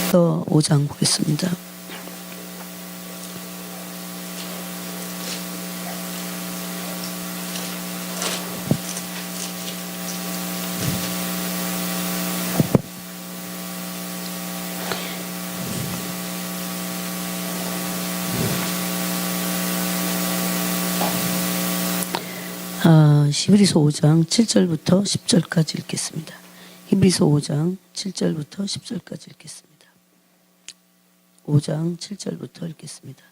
히브리서 5장 보겠습니다. 히브리서 5장 7절부터 10절까지 읽겠습니다. 히브리서 5장 7절부터 10절까지 읽겠습니다. 5장 7절부터 읽겠습니다.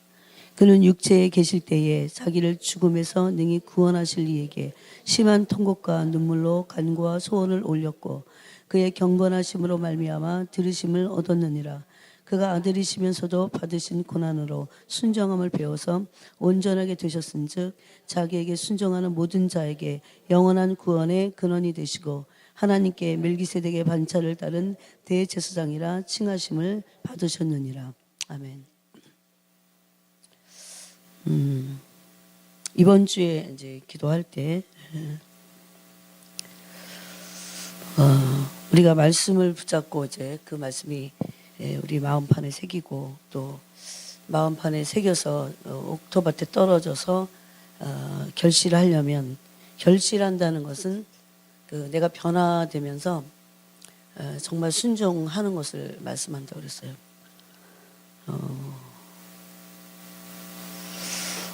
그는 육체에 계실 때에 자기를 죽음에서 능히 구원하실 이에게 심한 통곡과 눈물로 간구와 소원을 올렸고 그의 경건하심으로 말미암아 들으심을 얻었느니라. 그가 아들이시면서도 받으신 고난으로 순정함을 배워서 온전하게 되셨은즉 자기에게 순종하는 모든 자에게 영원한 구원의 근원이 되시고 하나님께 멜기세덱의 반차를 따른 대제사장이라 칭하심을 받으셨느니라. 아멘. 이번 주에 이제 기도할 때 우리가 말씀을 붙잡고 이제 그 말씀이 우리 마음판에 새기고 또 마음판에 새겨서 옥토밭에 떨어져서 결실을 하려면 결실한다는 것은 그 내가 변화되면서 정말 순종하는 것을 말씀한다고 그랬어요.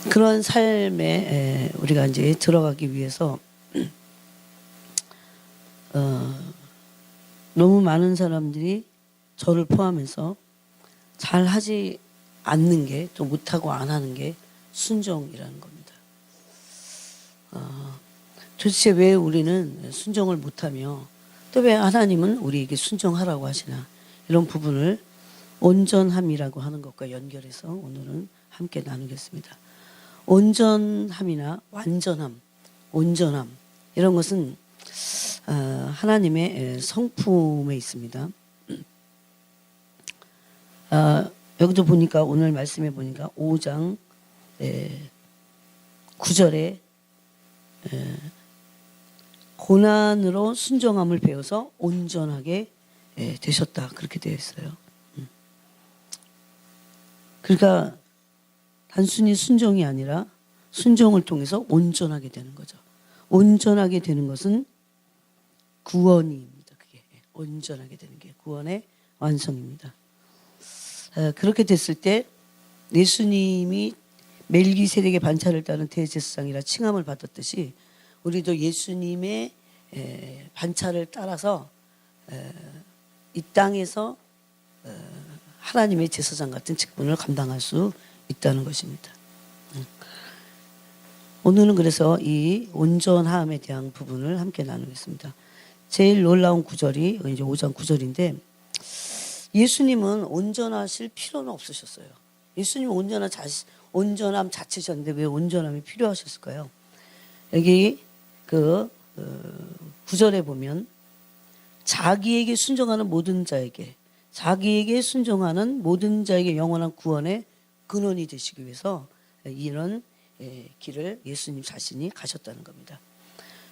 그런 삶에 우리가 이제 들어가기 위해서 너무 많은 사람들이 저를 포함해서 잘 하지 않는 게 또 못하고 안 하는 게 순종이라는 겁니다. 도대체 왜 우리는 순종을 못하며 또 왜 하나님은 우리에게 순종하라고 하시나 이런 부분을 온전함이라고 하는 것과 연결해서 오늘은 함께 나누겠습니다. 온전함이나 완전함, 온전함 이런 것은 하나님의 성품에 있습니다. 여기도 보니까 오늘 말씀해 보니까 5장 9절에 고난으로 순종함을 배워서 온전하게 되셨다 그렇게 되어 있어요. 그러니까 단순히 순종이 아니라 순종을 통해서 온전하게 되는 거죠. 온전하게 되는 것은 구원입니다. 그게 온전하게 되는 게 구원의 완성입니다. 그렇게 됐을 때 예수님이 멜기세덱의 반차를 따른 대제사장이라 칭함을 받았듯이 우리도 예수님의 반차를 따라서 이 땅에서 하나님의 제사장 같은 직분을 감당할 수 있다는 것입니다. 오늘은 그래서 이 온전함에 대한 부분을 함께 나누겠습니다. 제일 놀라운 구절이 이제 5장 9절인데 예수님은 온전하실 필요는 없으셨어요. 예수님은 온전함 자체셨는데 왜 온전함이 필요하셨을까요? 여기 그 9절에 보면 자기에게 순종하는 모든 자에게 영원한 구원의 근원이 되시기 위해서 이런 길을 예수님 자신이 가셨다는 겁니다.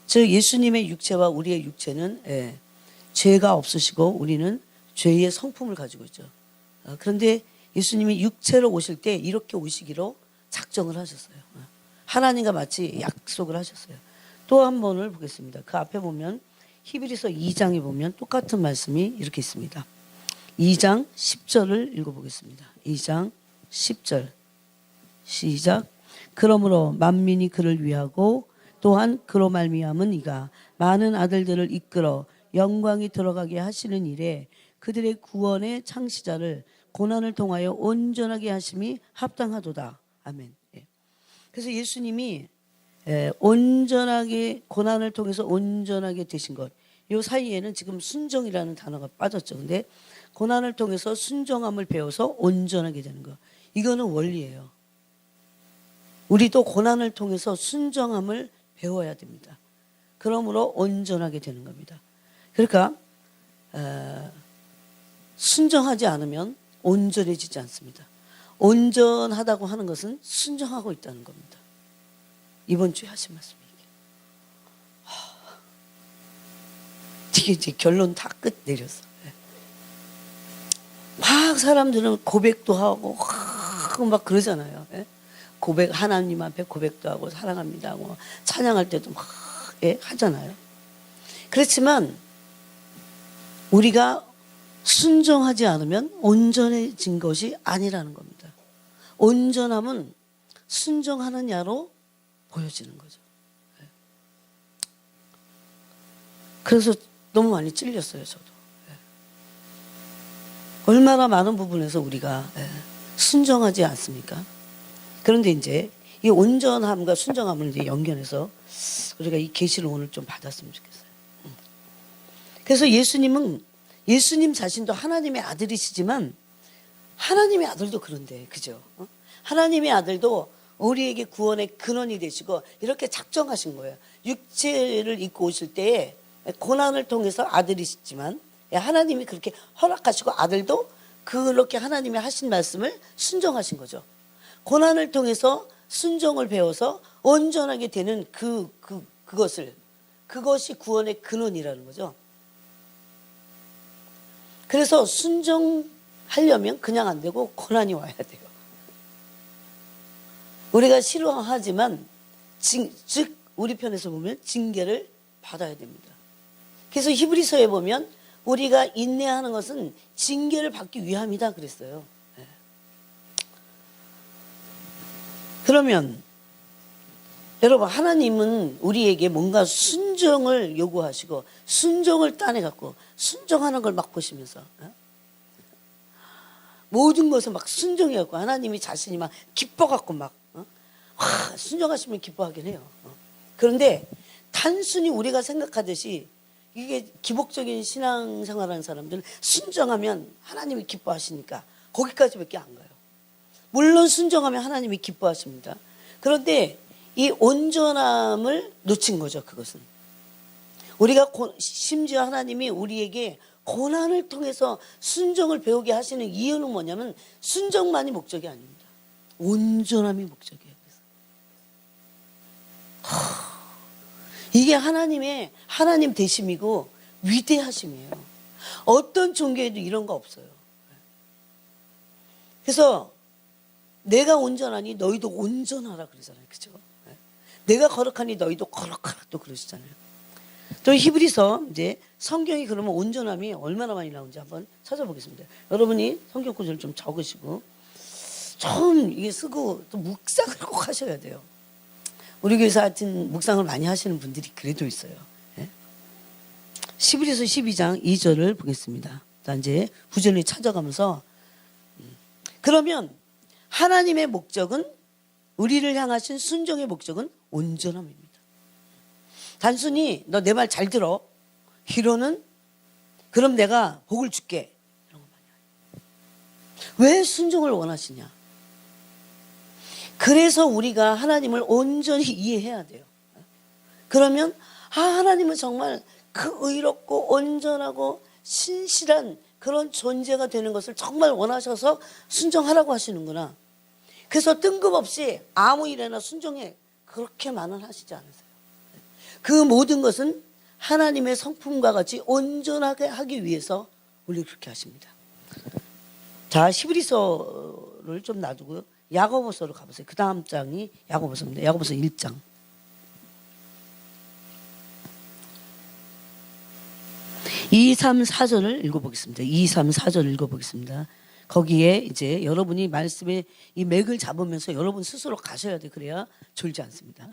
즉 예수님의 육체와 우리의 육체는 죄가 없으시고 우리는 죄의 성품을 가지고 있죠. 그런데 예수님이 육체로 오실 때 이렇게 오시기로 작정을 하셨어요. 하나님과 마치 약속을 하셨어요. 또 한 번을 보겠습니다. 그 앞에 보면 히브리서 2장에 보면 똑같은 말씀이 이렇게 있습니다. 2장 10절을 읽어보겠습니다. 2장 10절 시작. 그러므로 만민이 그를 위하고 또한 그로 말미암은 이가 많은 아들들을 이끌어 영광이 들어가게 하시는 일에 그들의 구원의 창시자를 고난을 통하여 온전하게 하심이 합당하도다. 아멘. 그래서 예수님이 온전하게 고난을 통해서 온전하게 되신 것. 이 사이에는 지금 순종이라는 단어가 빠졌죠. 근데 고난을 통해서 순종함을 배워서 온전하게 되는 것. 이거는 원리예요. 우리도 고난을 통해서 순종함을 배워야 됩니다. 그러므로 온전하게 되는 겁니다. 그러니까 순종하지 않으면 온전해지지 않습니다. 온전하다고 하는 것은 순종하고 있다는 겁니다. 이번 주에 하신 말씀이 이게 이제 결론 다 끝 내렸어. 막 막 사람들은 고백도 하고 막 그러잖아요. 예? 고백, 하나님 앞에 고백도 하고 사랑합니다 하고 찬양할 때도 막 하잖아요. 그렇지만 우리가 순종하지 않으면 온전해진 것이 아니라는 겁니다. 온전함은 순종하느냐로 보여지는 거죠. 그래서 너무 많이 찔렸어요, 저도. 얼마나 많은 부분에서 우리가 순종하지 않습니까? 그런데 이제 이 온전함과 순종함을 이제 연결해서 우리가 이 계시를 오늘 좀 받았으면 좋겠어요. 그래서 예수님 자신도 하나님의 아들이시지만 하나님의 아들도 그런데, 그죠? 하나님의 아들도 우리에게 구원의 근원이 되시고 이렇게 작정하신 거예요. 육체를 입고 오실 때에 고난을 통해서 아들이시지만 하나님이 그렇게 허락하시고 아들도 그렇게 하나님이 하신 말씀을 순종하신 거죠. 고난을 통해서 순종을 배워서 온전하게 되는 그것이 구원의 근원이라는 거죠. 그래서 순종하려면 그냥 안 되고 고난이 와야 돼요. 우리가 싫어하지만 즉 우리 편에서 보면 징계를 받아야 됩니다. 그래서 히브리서에 보면 우리가 인내하는 것은 징계를 받기 위함이다 그랬어요. 그러면 여러분, 하나님은 우리에게 뭔가 순종을 요구하시고 순종을 따내갖고 순종하는 걸 막 보시면서 모든 것을 막 순종해갖고 하나님이 자신이 막 기뻐갖고 막 순종하시면 기뻐하긴 해요. 그런데 단순히 우리가 생각하듯이 이게 기복적인 신앙생활하는 사람들은 순종하면 하나님이 기뻐하시니까 거기까지밖에 안 가요. 물론 순종하면 하나님이 기뻐하십니다. 그런데 이 온전함을 놓친 거죠. 그것은 우리가 심지어 하나님이 우리에게 고난을 통해서 순종을 배우게 하시는 이유는 뭐냐면 순종만이 목적이 아닙니다. 온전함이 목적이에요. 이게 하나님 되심이고 위대하심이에요. 어떤 종교에도 이런 거 없어요. 그래서 내가 온전하니 너희도 온전하라 그러잖아요. 그죠? 내가 거룩하니 너희도 거룩하라 또 그러시잖아요. 또 히브리서 이제 성경이 그러면 온전함이 얼마나 많이 나오는지 한번 찾아보겠습니다. 여러분이 성경 구절을 좀 적으시고 처음 이게 쓰고 또 묵상을 꼭 하셔야 돼요. 우리 교회에서 하여튼 묵상을 많이 하시는 분들이 그래도 있어요. 히브리서 12장 2절을 보겠습니다. 이제 부전히 찾아가면서 그러면 하나님의 목적은 우리를 향하신 순종의 목적은 온전함입니다. 단순히 너 내 말 잘 들어 이러는 그럼 내가 복을 줄게 이런 거 많이 해요. 왜 순종을 원하시냐? 그래서 우리가 하나님을 온전히 이해해야 돼요. 그러면 하나님은 정말 그 의롭고 온전하고 신실한 그런 존재가 되는 것을 정말 원하셔서 순종하라고 하시는구나. 그래서 뜬금없이 아무 일에나 순종해 그렇게만은 하시지 않으세요. 그 모든 것은 하나님의 성품과 같이 온전하게 하기 위해서 우리 그렇게 하십니다. 자, 히브리서를 좀 놔두고요. 야고보서로 가보세요. 그 다음 장이 야고보서입니다. 야고보서 1장. (2, 3, 4절을) 읽어보겠습니다. 2, 3, 4절 읽어보겠습니다. 거기에 이제 여러분이 말씀의 이 맥을 잡으면서 여러분 스스로 가셔야 돼. 그래야 졸지 않습니다.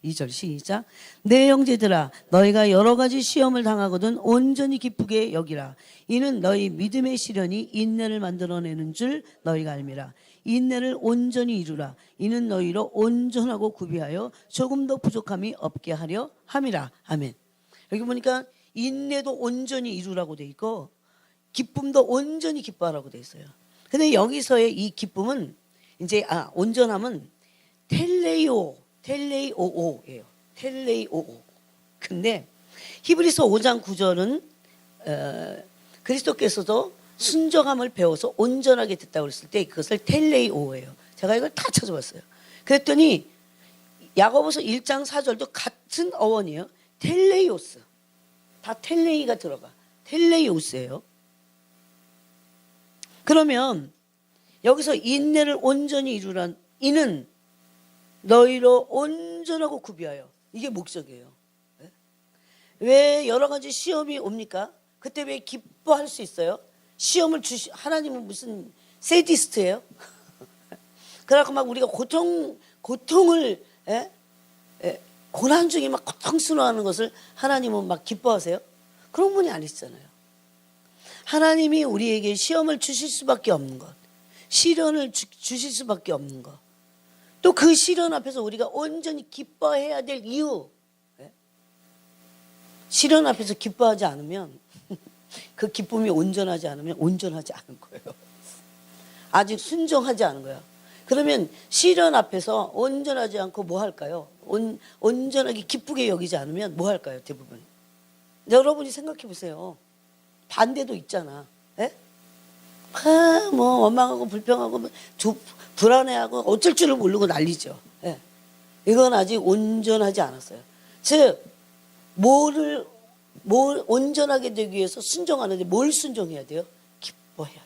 2절 시작. 내 형제들아 너희가 여러 가지 시험을 당하거든 온전히 기쁘게 여기라. 이는 너희 믿음의 시련이 인내를 만들어내는 줄 너희가 알미라. 인내를 온전히 이루라. 이는 너희로 온전하고 구비하여 조금도 부족함이 없게 하려 함이라. 아멘. 여기 보니까 인내도 온전히 이루라고 돼 있고 기쁨도 온전히 기뻐하라고 돼 있어요. 근데 여기서의 이 기쁨은 이제 온전함은 텔레오오예요. 텔레오오. 근데 히브리서 5장 9절은 그리스도께서도 순종함을 배워서 온전하게 됐다고 그랬을 때 그것을 텔레오예요. 제가 이걸 다 찾아봤어요. 그랬더니 야고보서 1장 4절도 같은 어원이에요. 텔레이오스. 다 텔레이가 들어가. 텔레이오스예요. 그러면 여기서 인내를 온전히 이루란 이는 너희로 온전하고 구비하여, 이게 목적이에요. 왜 여러 가지 시험이 옵니까? 그때 왜 기뻐할 수 있어요? 시험을 하나님은 무슨 세디스트예요? 그래갖고 막 우리가 고통을 고난 중에 막 고통스러워하는 것을 하나님은 막 기뻐하세요? 그런 분이 아니시잖아요. 하나님이 우리에게 시험을 주실 수밖에 없는 것, 시련을 주실 수밖에 없는 것, 또 그 시련 앞에서 우리가 온전히 기뻐해야 될 이유, 시련 앞에서 기뻐하지 않으면 그 기쁨이 온전하지 않으면 온전하지 않은 거예요. 아직 순종하지 않은 거예요. 그러면 시련 앞에서 온전하지 않고 뭐 할까요? 온전하게 기쁘게 여기지 않으면 뭐 할까요? 대부분. 여러분이 생각해 보세요. 반대도 있잖아. 뭐 원망하고 불평하고 불안해하고 어쩔 줄을 모르고 난리죠. 이건 아직 온전하지 않았어요. 즉 뭘 온전하게 되기 위해서 순종하는데 뭘 순종해야 돼요? 기뻐해야 돼요.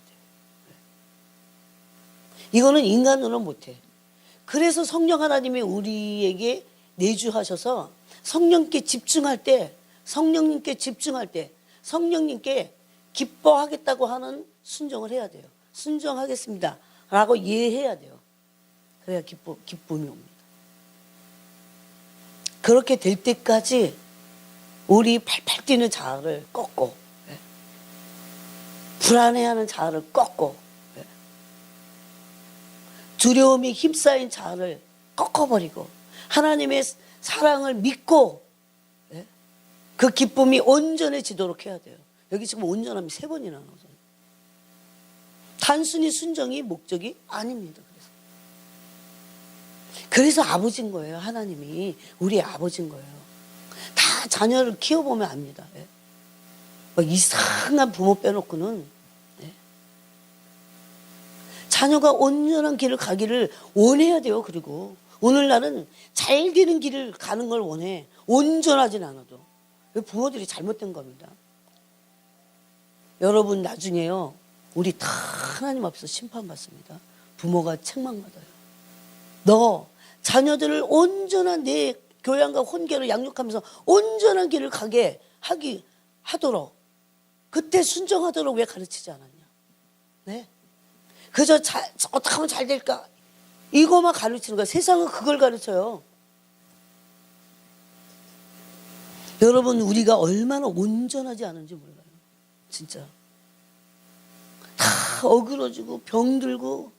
이거는 인간으로는 못해. 그래서 성령 하나님이 우리에게 내주하셔서 성령님께 집중할 때 성령님께 기뻐하겠다고 하는 순종을 해야 돼요. 순종하겠습니다 라고 예해야 돼요. 그래야 기쁨이 옵니다. 그렇게 될 때까지 우리 팔팔 뛰는 자아를 꺾고, 불안해하는 자아를 꺾고, 두려움이 휩싸인 자아를 꺾어버리고 하나님의 사랑을 믿고 그 기쁨이 온전해지도록 해야 돼요. 여기 지금 온전함이 3번이나 나오잖아요. 단순히 순종이 목적이 아닙니다. 그래서 아버지인 거예요. 하나님이 우리의 아버지인 거예요. 다 자녀를 키워보면 압니다. 막 이상한 부모 빼놓고는 자녀가 온전한 길을 가기를 원해야 돼요. 그리고 오늘날은 잘 되는 길을 가는 걸 원해. 온전하진 않아도. 부모들이 잘못된 겁니다. 여러분 나중에요, 우리 다 하나님 앞에서 심판받습니다. 부모가 책망받아요. 너 자녀들을 온전한 내 교양과 혼계로 양육하면서 온전한 길을 가게 하도록, 그때 순종하도록 왜 가르치지 않았냐? 네? 그저 어떻게 하면 잘 될까? 이거만 가르치는 거야. 세상은 그걸 가르쳐요. 여러분, 우리가 얼마나 온전하지 않은지 몰라요. 진짜. 다 어그러지고 병들고,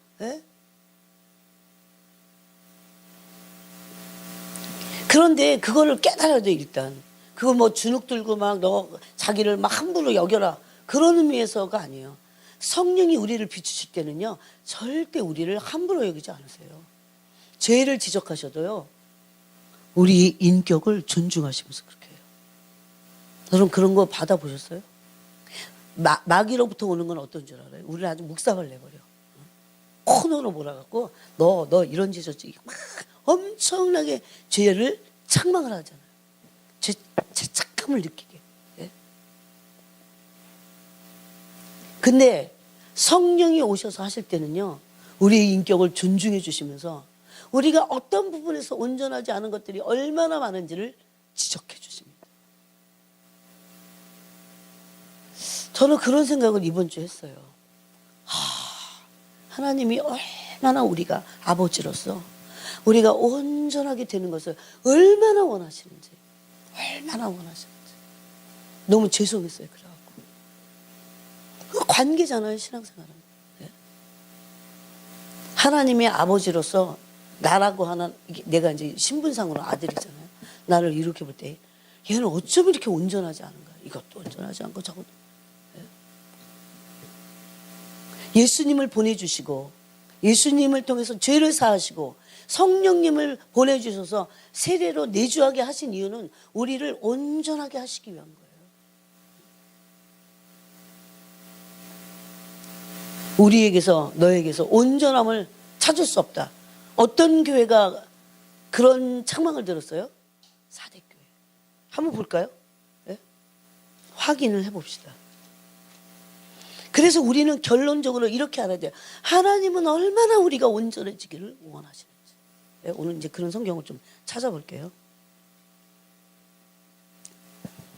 그런데 그거를 깨달아야 돼. 일단 그거 뭐 주눅 들고 막 너 자기를 막 함부로 여겨라, 그런 의미에서가 아니에요. 성령이 우리를 비추실 때는요, 절대 우리를 함부로 여기지 않으세요. 죄를 지적하셔도요, 우리 인격을 존중하시면서 그렇게 해요. 여러분 그런 거 받아보셨어요? 마귀로부터 오는 건 어떤 줄 알아요? 우리를 아주 묵사발 내버려. 코너로 몰아갖고 너 이런 짓 저짓 막 엄청나게 죄를 책망을 하잖아요. 죄책감을 느끼게. 근데 성령이 오셔서 하실 때는요, 우리의 인격을 존중해 주시면서 우리가 어떤 부분에서 온전하지 않은 것들이 얼마나 많은지를 지적해 주십니다. 저는 그런 생각을 이번 주에 했어요. 하나님이 얼마나 우리가 아버지로서 우리가 온전하게 되는 것을 얼마나 원하시는지, 너무 죄송했어요. 그래갖고 그 관계잖아요, 신앙생활은. 하나님의 아버지로서 나라고 하는, 내가 이제 신분상으로 아들이잖아요. 나를 이렇게 볼 때 얘는 어쩜 이렇게 온전하지 않은가? 이것도 온전하지 않고 저것도. 예수님을 보내주시고 예수님을 통해서 죄를 사하시고 성령님을 보내주셔서 세례로 내주하게 하신 이유는 우리를 온전하게 하시기 위한 거예요. 우리에게서, 너에게서 온전함을 찾을 수 없다. 어떤 교회가 그런 책망을 들었어요? 사대교회. 한번 볼까요? 확인을 해봅시다. 그래서 우리는 결론적으로 이렇게 알아야 돼요. 하나님은 얼마나 우리가 온전해지기를 원하시는지. 네, 오늘 이제 그런 성경을 좀 찾아볼게요.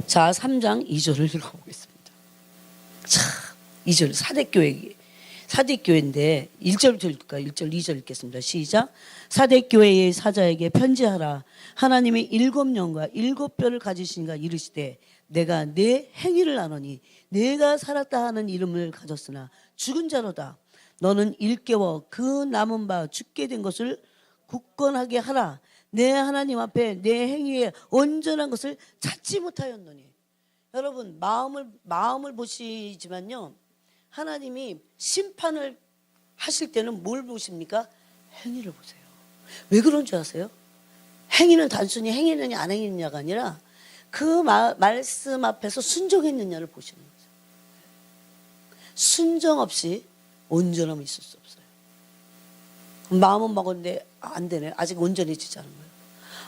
자, 3장 2절을 읽어보겠습니다. 자, 2절 사대교회인데 1절부터 읽을까요? 1절, 2절 읽겠습니다. 시작. 사대교회의 사자에게 편지하라. 하나님이 7년과 7뼈를 가지시니가 이르시되 내가 내 행위를 아노니 내가 살았다 하는 이름을 가졌으나 죽은 자로다. 너는 일깨워 그 남은 바 죽게 된 것을 굳건하게 하라. 내 하나님 앞에 내 행위에 온전한 것을 찾지 못하였노니. 여러분 마음을 보시지만요, 하나님이 심판을 하실 때는 뭘 보십니까? 행위를 보세요. 왜 그런 줄 아세요? 행위는 단순히 행위느냐 안 행위느냐가 아니라 그 말씀 앞에서 순종했느냐를 보시는 거죠. 순종 없이 온전함이 있을 수 없어요. 마음은 먹었는데 안 되네. 아직 온전해지지 않은 거예요.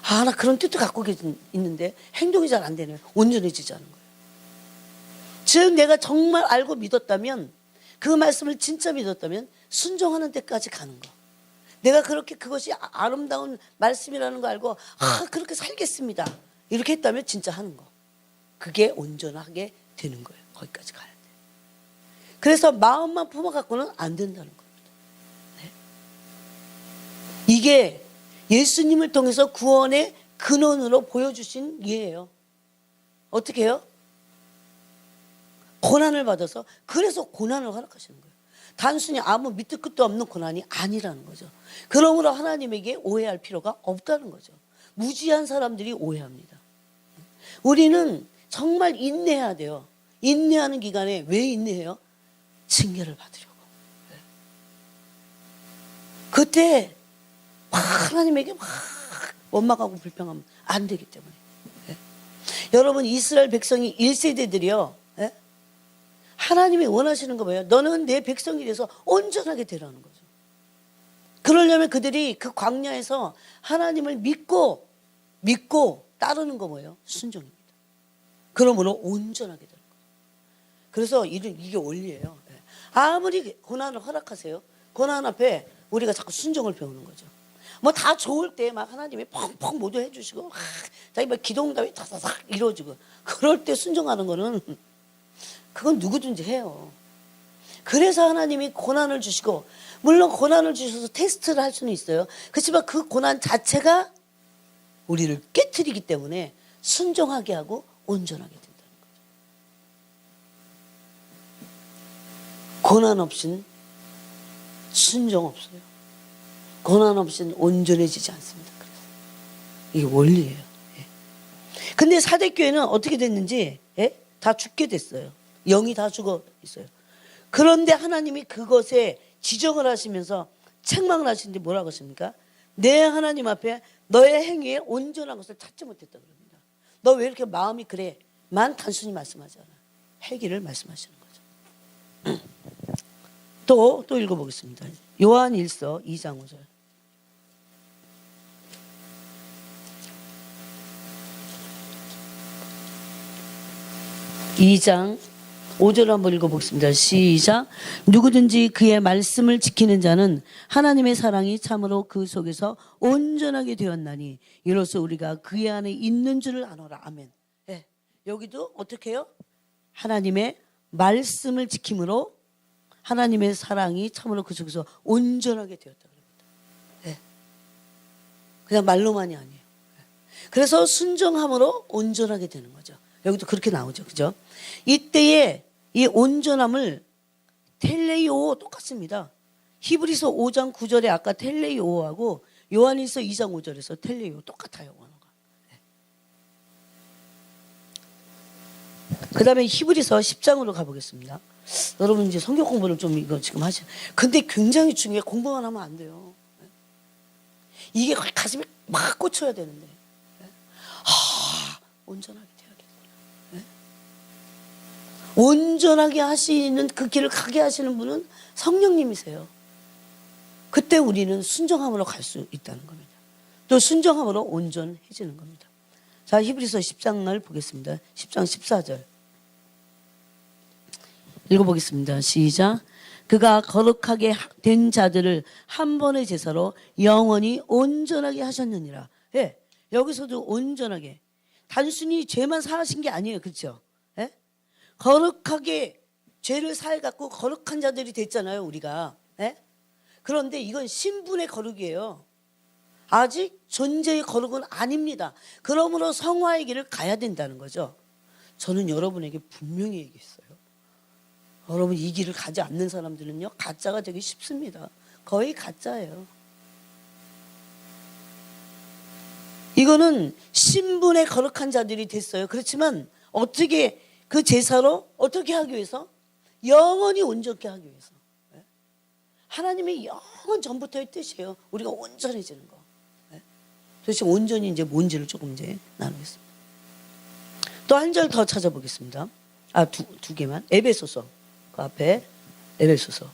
아, 나 그런 뜻도 갖고 있는데 행동이 잘 안 되네. 온전해지지 않은 거예요. 즉 내가 정말 알고 믿었다면, 그 말씀을 진짜 믿었다면 순종하는 데까지 가는 거. 내가 그렇게 그것이 아름다운 말씀이라는 거 알고 그렇게 살겠습니다, 이렇게 했다면 진짜 하는 거. 그게 온전하게 되는 거예요. 거기까지 가야 돼. 그래서 마음만 품어갖고는 안 된다는 겁니다. 네. 이게 예수님을 통해서 구원의 근원으로 보여주신 예예요. 어떻게 해요? 고난을 받아서, 그래서 고난을 허락하시는 거예요. 단순히 아무 밑도 끝도 없는 고난이 아니라는 거죠. 그러므로 하나님에게 오해할 필요가 없다는 거죠. 무지한 사람들이 오해합니다. 우리는 정말 인내해야 돼요. 인내하는 기간에 왜 인내해요? 징계를 받으려고. 그때 하나님에게 막 원망하고 불평하면 안 되기 때문에. 여러분, 이스라엘 백성이 1세대들이요, 하나님이 원하시는 거 뭐예요? 너는 내 백성이 돼서 온전하게 되라는 거죠. 그러려면 그들이 그 광야에서 하나님을 믿고 따르는 거 뭐예요? 순종입니다. 그러므로 온전하게 되는 거죠. 그래서 이게 원리예요. 아무리 고난을 허락하세요, 고난 앞에 우리가 자꾸 순종을 배우는 거죠. 뭐 다 좋을 때 막 하나님이 펑펑 모두 해주시고 자기 막 기도응답이 다다닥 이루어지고 그럴 때 순종하는 거는, 그건 누구든지 해요. 그래서 하나님이 고난을 주시고, 물론 고난을 주셔서 테스트를 할 수는 있어요. 그렇지만 그 고난 자체가 우리를 깨트리기 때문에 순종하게 하고 온전하게 된다는 거죠. 고난 없이는 순종 없어요. 고난 없이는 온전해지지 않습니다. 그래서 이게 원리예요. 근데 사대교회는 어떻게 됐는지, 다 죽게 됐어요. 영이 다 죽어 있어요. 그런데 하나님이 그것에 지적을 하시면서 책망을 하시는데 뭐라고 하십니까? 내 하나님 앞에 너의 행위에 온전한 것을 찾지 못했다 그럽니다. 너 왜 이렇게 마음이 그래? 만 단순히 말씀하지 않아. 행위를 말씀하시는 거죠. 또 읽어보겠습니다. 요한 1서 2장 5절. 이 장 5절 한번 읽어보겠습니다. 시작. 누구든지 그의 말씀을 지키는 자는 하나님의 사랑이 참으로 그 속에서 온전하게 되었나니 이로써 우리가 그의 안에 있는 줄을 아노라. 아멘. 네. 여기도 어떻게 해요? 하나님의 말씀을 지킴으로 하나님의 사랑이 참으로 그 속에서 온전하게 되었다 그럽니다. 네. 그냥 말로만이 아니에요. 그래서 순종함으로 온전하게 되는 거죠. 여기도 그렇게 나오죠. 그죠? 이때에 이 온전함을 텔레이오 똑같습니다. 히브리서 5장 9절에 아까 텔레이오하고 요한일서 2장 5절에서 텔레이오 똑같아요. 원어가. 그 다음에 히브리서 10장으로 가보겠습니다. 여러분 이제 성경 공부를 좀 이거 지금 근데 굉장히 중요해. 공부만 하면 안 돼요. 이게 가슴에 막 꽂혀야 되는데. 온전하게 돼야겠구나. 온전하게 하시는, 그 길을 가게 하시는 분은 성령님이세요. 그때 우리는 순종함으로 갈 수 있다는 겁니다. 또 순종함으로 온전해지는 겁니다. 자, 히브리서 10장을 보겠습니다. 10장 14절. 읽어보겠습니다. 시작. 그가 거룩하게 된 자들을 한 번의 제사로 영원히 온전하게 하셨느니라. 예, 여기서도 온전하게. 단순히 죄만 사하신 게 아니에요. 그렇죠? 예? 거룩하게 죄를 사해갖고 거룩한 자들이 됐잖아요. 우리가. 예? 그런데 이건 신분의 거룩이에요. 아직 존재의 거룩은 아닙니다. 그러므로 성화의 길을 가야 된다는 거죠. 저는 여러분에게 분명히 얘기했어요. 여러분 이 길을 가지 않는 사람들은요 가짜가 되기 쉽습니다. 거의 가짜예요. 이거는 신분의 거룩한 자들이 됐어요. 그렇지만 어떻게 그 제사로 어떻게 하기 위해서? 영원히 온전케 하기 위해서. 하나님의 영원 전부터의 뜻이에요. 우리가 온전해지는 거. 도대체 온전히 이제 뭔지를 조금 이제 나누겠습니다. 또 한 절 더 찾아보겠습니다. 두 개만. 에베소서. 그 앞에 에베소서.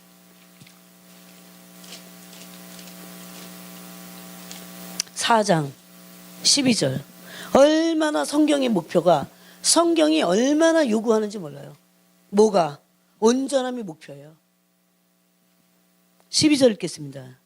(4장) 12절. 얼마나 성경의 목표가, 성경이 얼마나 요구하는지 몰라요. 뭐가? 온전함이 목표예요. 12절 읽겠습니다.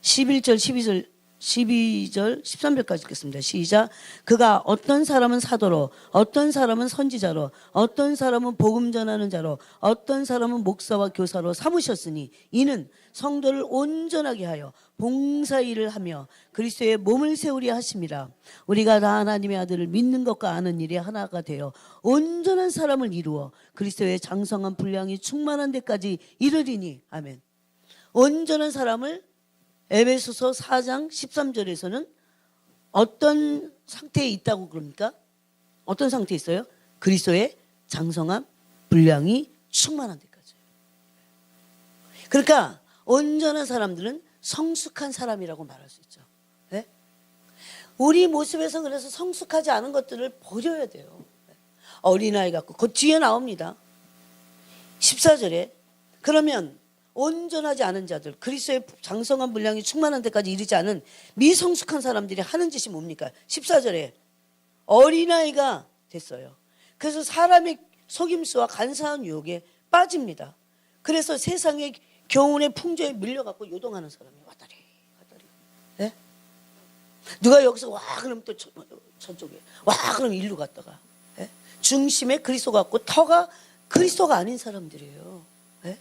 11절, 12절, 13절까지 읽겠습니다. 시작. 그가 어떤 사람은 사도로, 어떤 사람은 선지자로, 어떤 사람은 복음 전하는 자로, 어떤 사람은 목사와 교사로 삼으셨으니 이는 성도를 온전하게 하여 봉사일을 하며 그리스도의 몸을 세우려 하심이라. 우리가 다 하나님의 아들을 믿는 것과 아는 일이 하나가 되어 온전한 사람을 이루어 그리스도의 장성한 분량이 충만한 데까지 이르리니. 아멘. 온전한 사람을 에베소서 4장 13절에서는 어떤 상태에 있다고 그럽니까? 어떤 상태에 있어요? 그리스도의 장성한 분량이 충만한 데까지. 그러니까 온전한 사람들은 성숙한 사람이라고 말할 수 있죠. 네? 우리 모습에서 그래서 성숙하지 않은 것들을 버려야 돼요. 어린아이 같고 그 뒤에 나옵니다. 14절에 그러면 온전하지 않은 자들, 그리스도의 장성한 분량이 충만한 데까지 이르지 않은 미성숙한 사람들이 하는 짓이 뭡니까? 14절에 어린아이가 됐어요. 그래서 사람의 속임수와 간사한 유혹에 빠집니다. 그래서 세상의 교훈의 풍조에 밀려갖고 요동하는 사람이 왔다리 왔다리. 네? 누가 여기서 와 그러면 또 저쪽에 와 그러면 일로 갔다가. 네? 중심에 그리스도 같고 터가 그리스도가 아닌 사람들이에요. 네?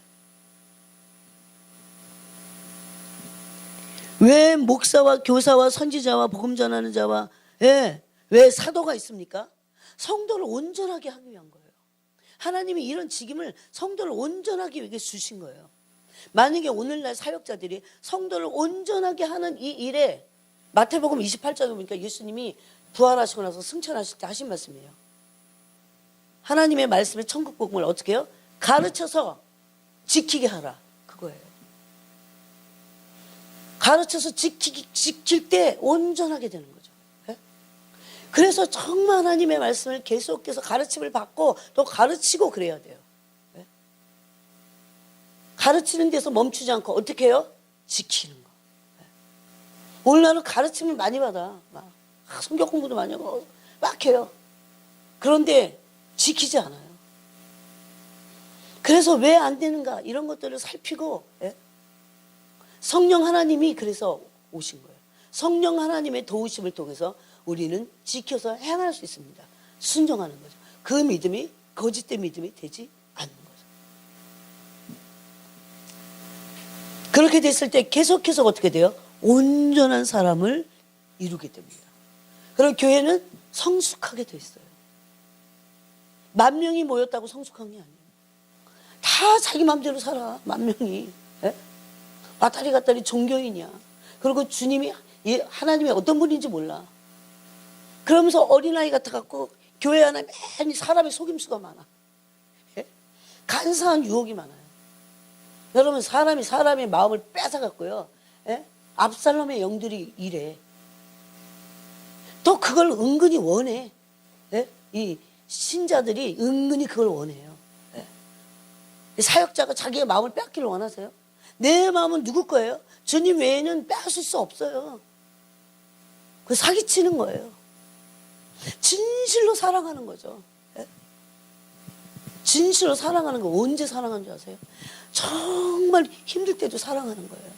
왜 목사와 교사와 선지자와 복음 전하는 자와 왜 사도가 있습니까? 성도를 온전하게 하기 위한 거예요. 하나님이 이런 직임을 성도를 온전하게 위해 주신 거예요. 만약에 오늘날 사역자들이 성도를 온전하게 하는 이 일에 마태복음 28장에 보니까 예수님이 부활하시고 나서 승천하실 때 하신 말씀이에요. 하나님의 말씀의 천국 복음을 어떻게 해요? 가르쳐서 지키게 하라. 그거예요. 가르쳐서 지킬 때 온전하게 되는 거죠. 네? 그래서 정말 하나님의 말씀을 계속해서 가르침을 받고 또 가르치고 그래야 돼요. 네? 가르치는 데서 멈추지 않고 어떻게 해요? 지키는 거. 네? 오늘날은 가르침을 많이 받아. 막 성경 공부도 많이 하고 막 해요. 그런데 지키지 않아요. 그래서 왜 안 되는가 이런 것들을 살피고 성령 하나님이 그래서 오신 거예요. 성령 하나님의 도우심을 통해서 우리는 지켜서 행할 수 있습니다. 순종하는 거죠. 그 믿음이 거짓된 믿음이 되지 않는 거죠. 그렇게 됐을 때 계속해서 어떻게 돼요? 온전한 사람을 이루게 됩니다. 그럼 교회는 성숙하게 돼 있어요. 10,000명이 모였다고 성숙한 게 아니에요. 다 자기 마음대로 살아. 10,000명이. 왔다리 갔다리 종교인이야. 그리고 주님이 하나님이 어떤 분인지 몰라. 그러면서 어린아이 같아갖고 교회 안에 맨 사람의 속임수가 많아. 간사한 유혹이 많아요. 여러분 사람이 사람의 마음을 뺏어갖고요. 압살롬의 영들이 이래. 또 그걸 은근히 원해. 이 신자들이 은근히 그걸 원해요. 사역자가 자기의 마음을 뺏기를 원하세요? 내 마음은 누구 거예요? 주님 외에는 뺏을 수 없어요. 그 사기치는 거예요. 진실로 사랑하는 거죠. 진실로 사랑하는 거 언제 사랑하는 줄 아세요? 정말 힘들 때도 사랑하는 거예요.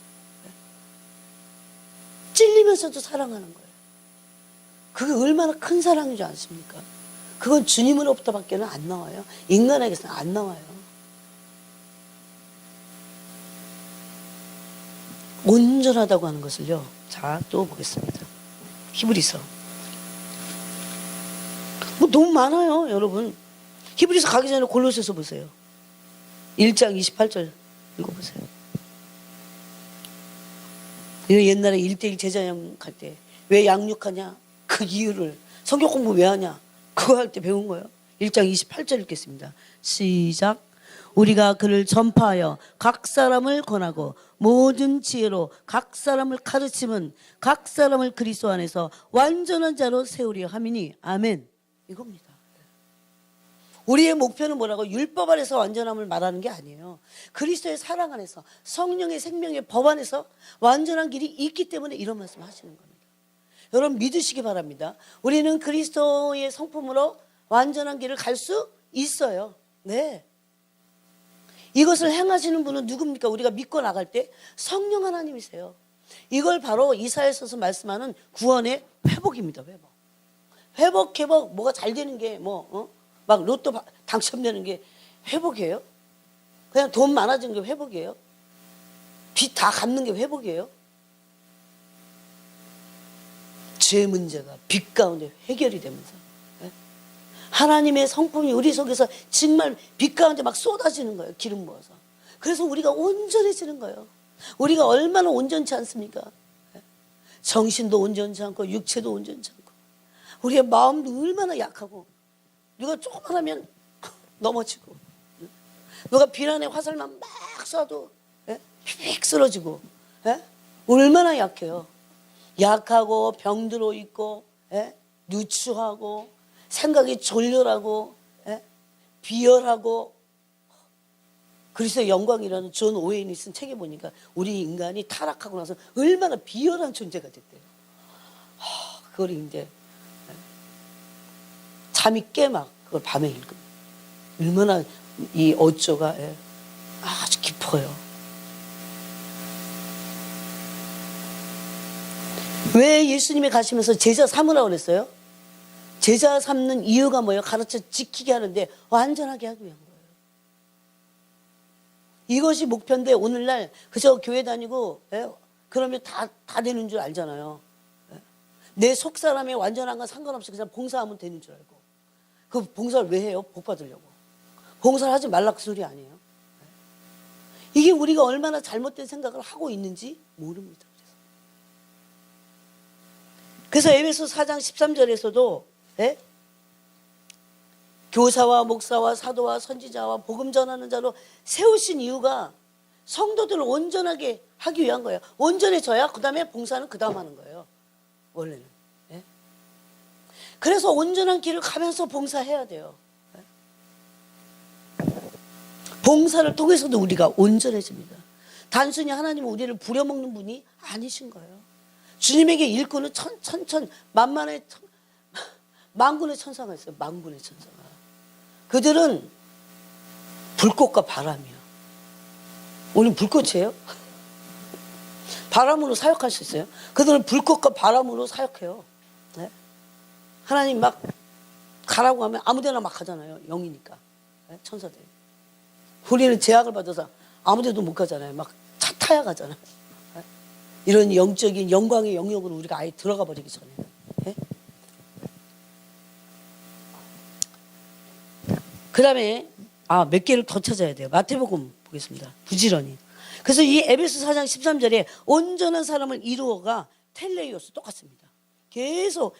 찔리면서도 사랑하는 거예요. 그게 얼마나 큰 사랑인 줄 아십니까? 그건 주님으로부터밖에는 안 나와요. 인간에게서는 안 나와요. 온전하다고 하는 것을요. 자, 또 보겠습니다. 히브리서. 뭐 너무 많아요, 여러분. 히브리서 가기 전에 골로새서 보세요. 1장 28절 읽어보세요. 옛날에 1:1 제자양 갈 때 왜 양육하냐? 그 이유를 성경 공부 왜 하냐? 그거 할 때 배운 거예요. 1장 28절 읽겠습니다. 시작. 우리가 그를 전파하여 각 사람을 권하고 모든 지혜로 각 사람을 가르치면 각 사람을 그리스도 안에서 완전한 자로 세우려 함이니 아멘. 이겁니다. 우리의 목표는 뭐라고? 율법 안에서 완전함을 말하는 게 아니에요. 그리스도의 사랑 안에서 성령의 생명의 법 안에서 완전한 길이 있기 때문에 이런 말씀 하시는 겁니다. 여러분 믿으시기 바랍니다. 우리는 그리스도의 성품으로 완전한 길을 갈 수 있어요. 네. 이것을 행하시는 분은 누굽니까? 우리가 믿고 나갈 때 성령 하나님이세요. 이걸 바로 이사야서에서 말씀하는 구원의 회복입니다. 회복, 뭐가 잘 되는 게 막 로또 당첨되는 게 회복이에요? 그냥 돈 많아지는 게 회복이에요? 빚 다 갚는 게 회복이에요? 죄 문제가 빚 가운데 해결이 되면서 하나님의 성품이 우리 속에서 정말 빛 가운데 막 쏟아지는 거예요. 기름 부어서. 그래서 우리가 온전해지는 거예요. 우리가 얼마나 온전치 않습니까? 정신도 온전치 않고 육체도 온전치 않고 우리의 마음도 얼마나 약하고 누가 조금만 하면 넘어지고 누가 비난의 화살만 막 쏴도 휙 쓰러지고 얼마나 약해요. 약하고 병들어 있고 누추하고 생각이 졸렬하고 비열하고. 그리스도의 영광이라는 존 오웬이 쓴 책에 보니까 우리 인간이 타락하고 나서 얼마나 비열한 존재가 됐대요. 그걸 이제 잠이 깨 막 그걸 밤에 읽으면 얼마나 이 어조가 아주 깊어요. 왜 예수님이 가시면서 제자 삼으라고 그랬어요? 제자 삼는 이유가 뭐예요? 가르쳐 지키게 하는데 완전하게 하기 위한 거예요. 이것이 목표인데 오늘날 그저 교회 다니고 그러면 다 되는 줄 알잖아요. 내 속 사람의 완전한 건 상관없이 그냥 봉사하면 되는 줄 알고. 그 봉사를 왜 해요? 복 받으려고. 봉사를 하지 말라 그 소리 아니에요. 이게 우리가 얼마나 잘못된 생각을 하고 있는지 모릅니다. 그래서 에베소 4장 13절에서도 교사와 목사와 사도와 선지자와 복음 전하는 자로 세우신 이유가 성도들을 온전하게 하기 위한 거예요. 온전해져야 그 다음에 봉사는 그 다음 하는 거예요. 원래는. 그래서 온전한 길을 가면서 봉사해야 돼요. 봉사를 통해서도 우리가 온전해집니다. 단순히 하나님은 우리를 부려먹는 분이 아니신 거예요. 주님에게 일꾼은 만군의 천사가 있어요. 만군의 천사가. 그들은 불꽃과 바람이야. 우리는 불꽃이에요? 바람으로 사역할 수 있어요? 그들은 불꽃과 바람으로 사역해요. 하나님 막 가라고 하면 아무데나 막 가잖아요. 영이니까. 천사들이. 우리는 제약을 받아서 아무데도 못 가잖아요. 막 차 타야 가잖아요. 이런 영적인 영광의 영역으로 우리가 아예 들어가 버리기 전에. 그 다음에 몇 개를 더 찾아야 돼요. 마태복음 보겠습니다. 부지런히. 그래서 이 에베소 4장 13절에 온전한 사람을 이루어가 텔레이오스 똑같습니다. 계속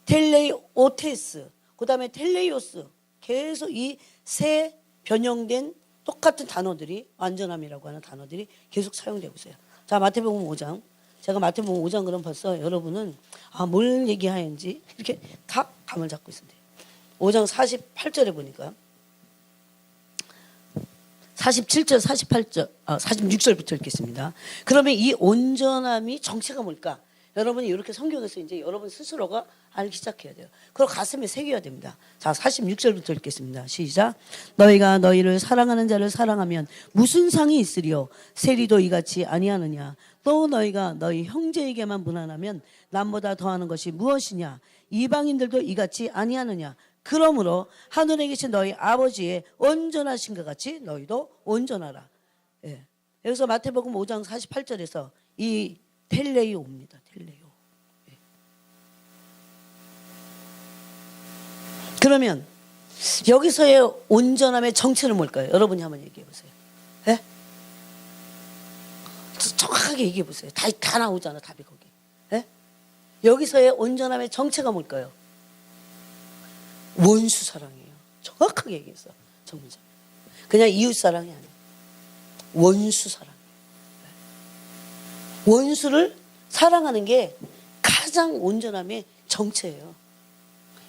텔레이오테스 그 다음에 텔레이오스 계속 이 세 변형된 똑같은 단어들이 완전함이라고 하는 단어들이 계속 사용되고 있어요. 자, 마태복음 5장. 제가 마태복음 5장 그럼 벌써 여러분은 뭘 얘기하는지 이렇게 다 감을 잡고 있습니다. 5장 48절에 보니까 47절, 48절, 46절부터 읽겠습니다. 그러면 이 온전함이 정체가 뭘까? 여러분이 이렇게 성경에서 이제 여러분 스스로가 알기 시작해야 돼요. 그걸 가슴에 새겨야 됩니다. 자, 46절부터 읽겠습니다. 시작. 너희가 너희를 사랑하는 자를 사랑하면 무슨 상이 있으리요? 세리도 이같이 아니하느냐? 또 너희가 너희 형제에게만 무난하면 남보다 더하는 것이 무엇이냐? 이방인들도 이같이 아니하느냐? 그러므로 하늘에 계신 너희 아버지의 온전하신 것 같이 너희도 온전하라. 예. 여기서 마태복음 5장 48절에서 이 텔레이오입니다. 텔레이오. 예. 그러면 여기서의 온전함의 정체는 뭘까요? 여러분이 한번 얘기해 보세요. 예? 정확하게 얘기해 보세요. 다 나오잖아, 답이 거기. 예? 여기서의 온전함의 정체가 뭘까요? 원수 사랑이에요. 정확하게 얘기했어, 정문자. 그냥 이웃 사랑이 아니에요. 원수 사랑. 원수를 사랑하는 게 가장 온전함의 정체예요.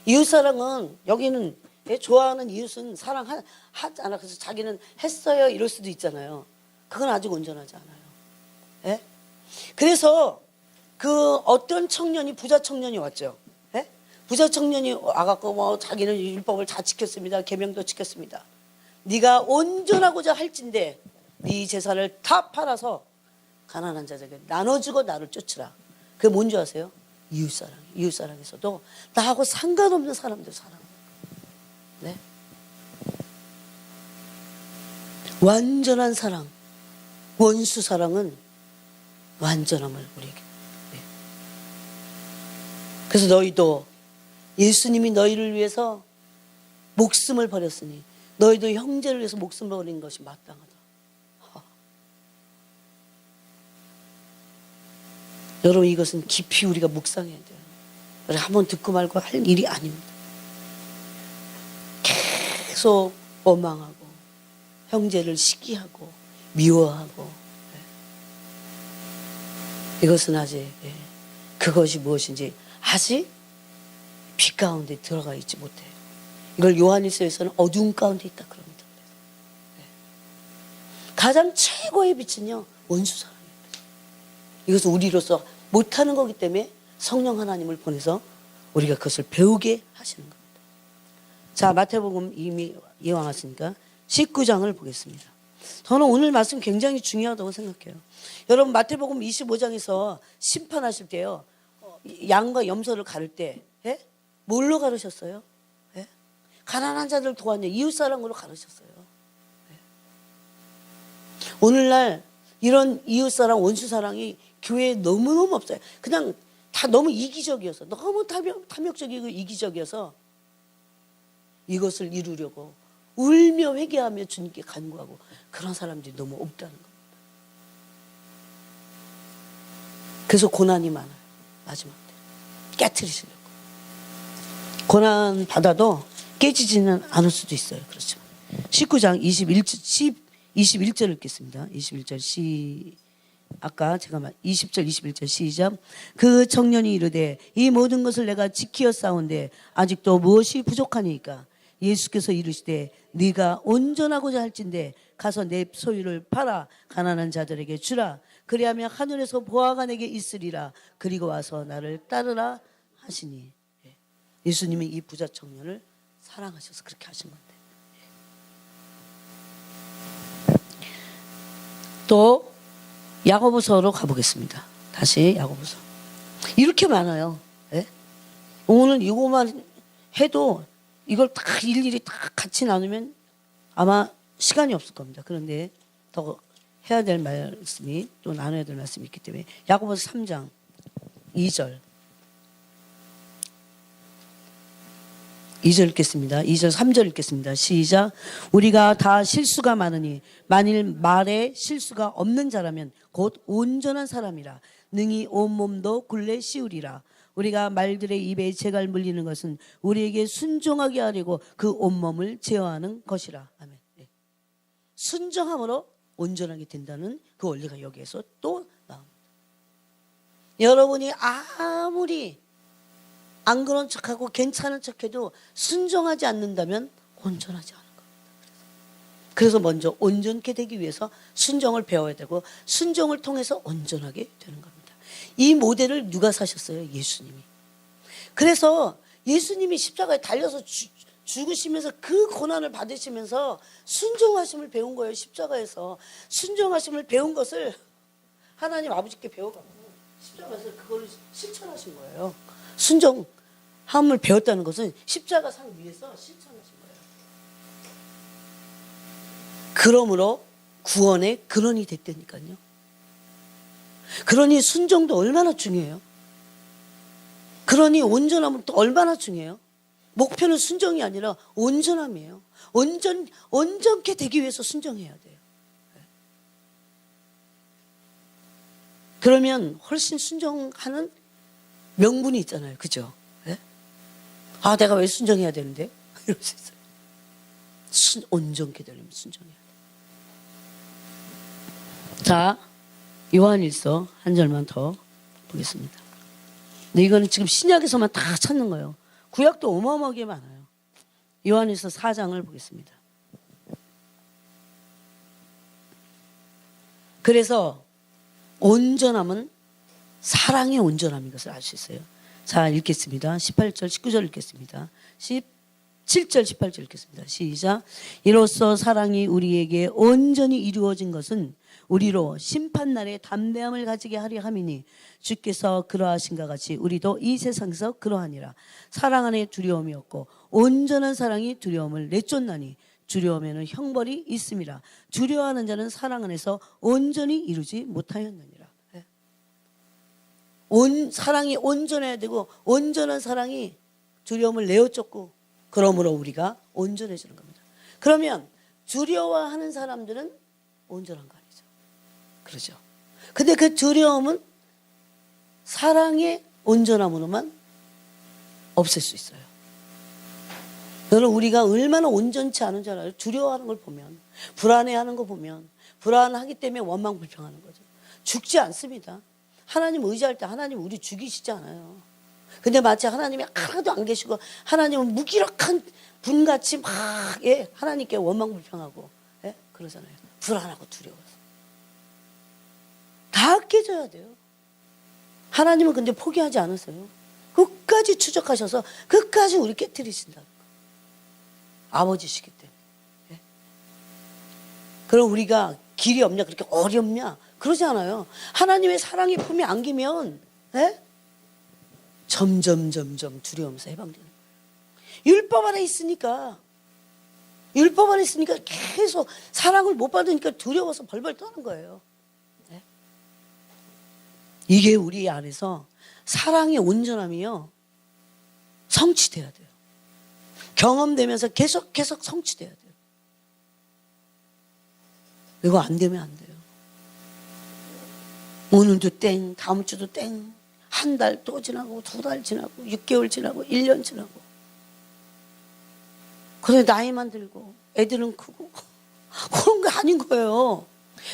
이웃 사랑은 여기는 좋아하는 이웃은 사랑하잖아. 그래서 자기는 했어요 이럴 수도 있잖아요. 그건 아직 온전하지 않아요. 예? 그래서 그 어떤 청년이 부자 청년이 왔죠. 예? 부자 청년이 와갖고 뭐 자기는 율법을 다 지켰습니다. 계명도 지켰습니다. 네가 온전하고자 할진대 네 재산을 다 팔아서 가난한 자에게 나눠주고 나를 쫓으라. 그게 뭔지 아세요? 이웃사랑. 이웃사랑에서도 나하고 상관없는 사람들 사랑해요. 네? 완전한 사랑, 원수 사랑은 완전함을 우리에게. 네. 그래서 너희도 예수님이 너희를 위해서 목숨을 버렸으니 너희도 형제를 위해서 목숨을 버린 것이 마땅하다. 여러분, 이것은 깊이 우리가 묵상해야 돼요. 한번 듣고 말고 할 일이 아닙니다. 계속 원망하고 형제를 시기하고 미워하고, 이것은 아직 그것이 무엇인지 아직 빛 가운데 들어가 있지 못해요. 이걸 요한일서에서는 어두운 가운데 있다 그럽니다. 가장 최고의 빛은요, 원수 사랑입니다. 이것은 우리로서 못하는 거기 때문에 성령 하나님을 보내서 우리가 그것을 배우게 하시는 겁니다. 자, 마태복음 이미 예왕했으니까 19장을 보겠습니다. 저는 오늘 말씀 굉장히 중요하다고 생각해요. 여러분, 마태복음 25장에서 심판하실 때요, 양과 염소를 가를 때 뭘로 가르셨어요? 가난한 자들 도왔냐, 이웃사랑으로 가르셨어요. 오늘날 이런 이웃사랑, 원수사랑이 교회에 너무너무 없어요. 그냥 다 너무 이기적이어서, 너무 탐욕적이고 이기적이어서 이것을 이루려고 울며 회개하며 주님께 간구하고 그런 사람들이 너무 없다는 겁니다. 그래서 고난이 많아요. 마지막 때 깨트리시려고. 고난 받아도 깨지지는 않을 수도 있어요. 그렇지만 19장 21절 읽겠습니다. 21절 아까 제가 20절 21절 시작. 그 청년이 이르되 이 모든 것을 내가 지키었사온데 아직도 무엇이 부족하니까? 예수께서 이르시되 네가 온전하고자 할진대 가서 내 소유를 팔아 가난한 자들에게 주라. 그리하면 하늘에서 보화가 내게 있으리라. 그리고 와서 나를 따르라 하시니. 예수님이 이 부자 청년을 사랑하셔서 그렇게 하신 건데. 또 야고보서로 가보겠습니다. 다시 야고보서. 이렇게 많아요. 예? 오늘 이거만 해도 이걸 다 일일이 다 같이 나누면 아마 시간이 없을 겁니다. 그런데 더 해야 될 말씀이, 또 나눠야 될 말씀이 있기 때문에 야고보서 3장 2절 읽겠습니다. 2절 3절 읽겠습니다. 시작. 우리가 다 실수가 많으니 만일 말에 실수가 없는 자라면 곧 온전한 사람이라 능히 온몸도 굴레 씌우리라. 우리가 말들의 입에 재갈 물리는 것은 우리에게 순종하게 하려고 그 온몸을 제어하는 것이라. 아멘. 네. 순종함으로 온전하게 된다는 그 원리가 여기에서 또 나옵니다. 여러분이 아무리 안 그런 척하고 괜찮은 척해도 순종하지 않는다면 온전하지 않은 겁니다. 그래서 먼저 온전케 되기 위해서 순종을 배워야 되고 순종을 통해서 온전하게 되는 겁니다. 이 모델을 누가 사셨어요? 예수님이. 그래서 예수님이 십자가에 달려서 죽으시면서 그 고난을 받으시면서 순종하심을 배운 거예요. 십자가에서 순종하심을 배운 것을 하나님 아버지께 배워갖고 십자가에서 그걸 실천하신 거예요. 순종함을 배웠다는 것은 십자가 상 위에서 실천하신 거예요. 그러므로 구원의 근원이 됐다니까요. 그러니 순종도 얼마나 중요해요. 그러니 온전함은 또 얼마나 중요해요. 목표는 순종이 아니라 온전함이에요. 온전케 되기 위해서 순종해야 돼요. 그러면 훨씬 순종하는 명분이 있잖아요. 그죠? 네? 아, 내가 왜 순종해야 되는데? 이럴 수 있어요. 온전케 되려면 순종해야 돼요. 자, 요한일서 한 절만 더 보겠습니다. 근데 이거는 지금 신약에서만 다 찾는 거예요. 구약도 어마어마하게 많아요. 요한일서 4장을 보겠습니다. 그래서 온전함은 사랑의 온전함인 것을 알 수 있어요. 자, 읽겠습니다. 18절, 19절 읽겠습니다. 17절, 18절 읽겠습니다. 시작. 이로써 사랑이 우리에게 온전히 이루어진 것은 우리로 심판날에 담대함을 가지게 하려 함이니 주께서 그러하신가 같이 우리도 이 세상에서 그러하니라. 사랑 안에 두려움이 없고 온전한 사랑이 두려움을 내쫓나니 두려움에는 형벌이 있음이라. 두려워하는 자는 사랑 안에서 온전히 이루지 못하였느니라. 사랑이 온전해야 되고 온전한 사랑이 두려움을 내어쫓고 그러므로 우리가 온전해지는 겁니다. 그러면 두려워하는 사람들은 온전한 거 아니죠. 그렇죠. 근데 그 두려움은 사랑의 온전함으로만 없앨 수 있어요. 여러분, 우리가 얼마나 온전치 않은 줄 알아요? 두려워하는 걸 보면, 불안해하는 거 보면, 불안하기 때문에 원망 불평하는 거죠. 죽지 않습니다. 하나님 의지할 때 하나님 우리 죽이시지 않아요. 근데 마치 하나님이 하나도 안 계시고 하나님은 무기력한 분같이 막 하나님께 원망 불평하고 그러잖아요. 불안하고 두려워서. 다 깨져야 돼요. 하나님은 근데 포기하지 않으세요. 끝까지 추적하셔서 끝까지 우리 깨뜨리신다. 아버지시기 때문에. 그럼 우리가 길이 없냐? 그렇게 어렵냐? 그러지 않아요. 하나님의 사랑의 품에 안기면 점점 두려움에서 해방되는 거예요. 율법 안에 있으니까 계속 사랑을 못 받으니까 두려워서 벌벌 떠는 거예요. 이게 우리 안에서 사랑의 온전함이요 성취돼야 돼요. 경험되면서 계속 성취돼야 돼요. 이거 안 되면 안 돼요. 오늘도 땡, 다음 주도 땡, 한 달 또 지나고 2달 지나고 6개월 지나고 1년 지나고. 그래 나이만 들고 애들은 크고 그런 게 아닌 거예요.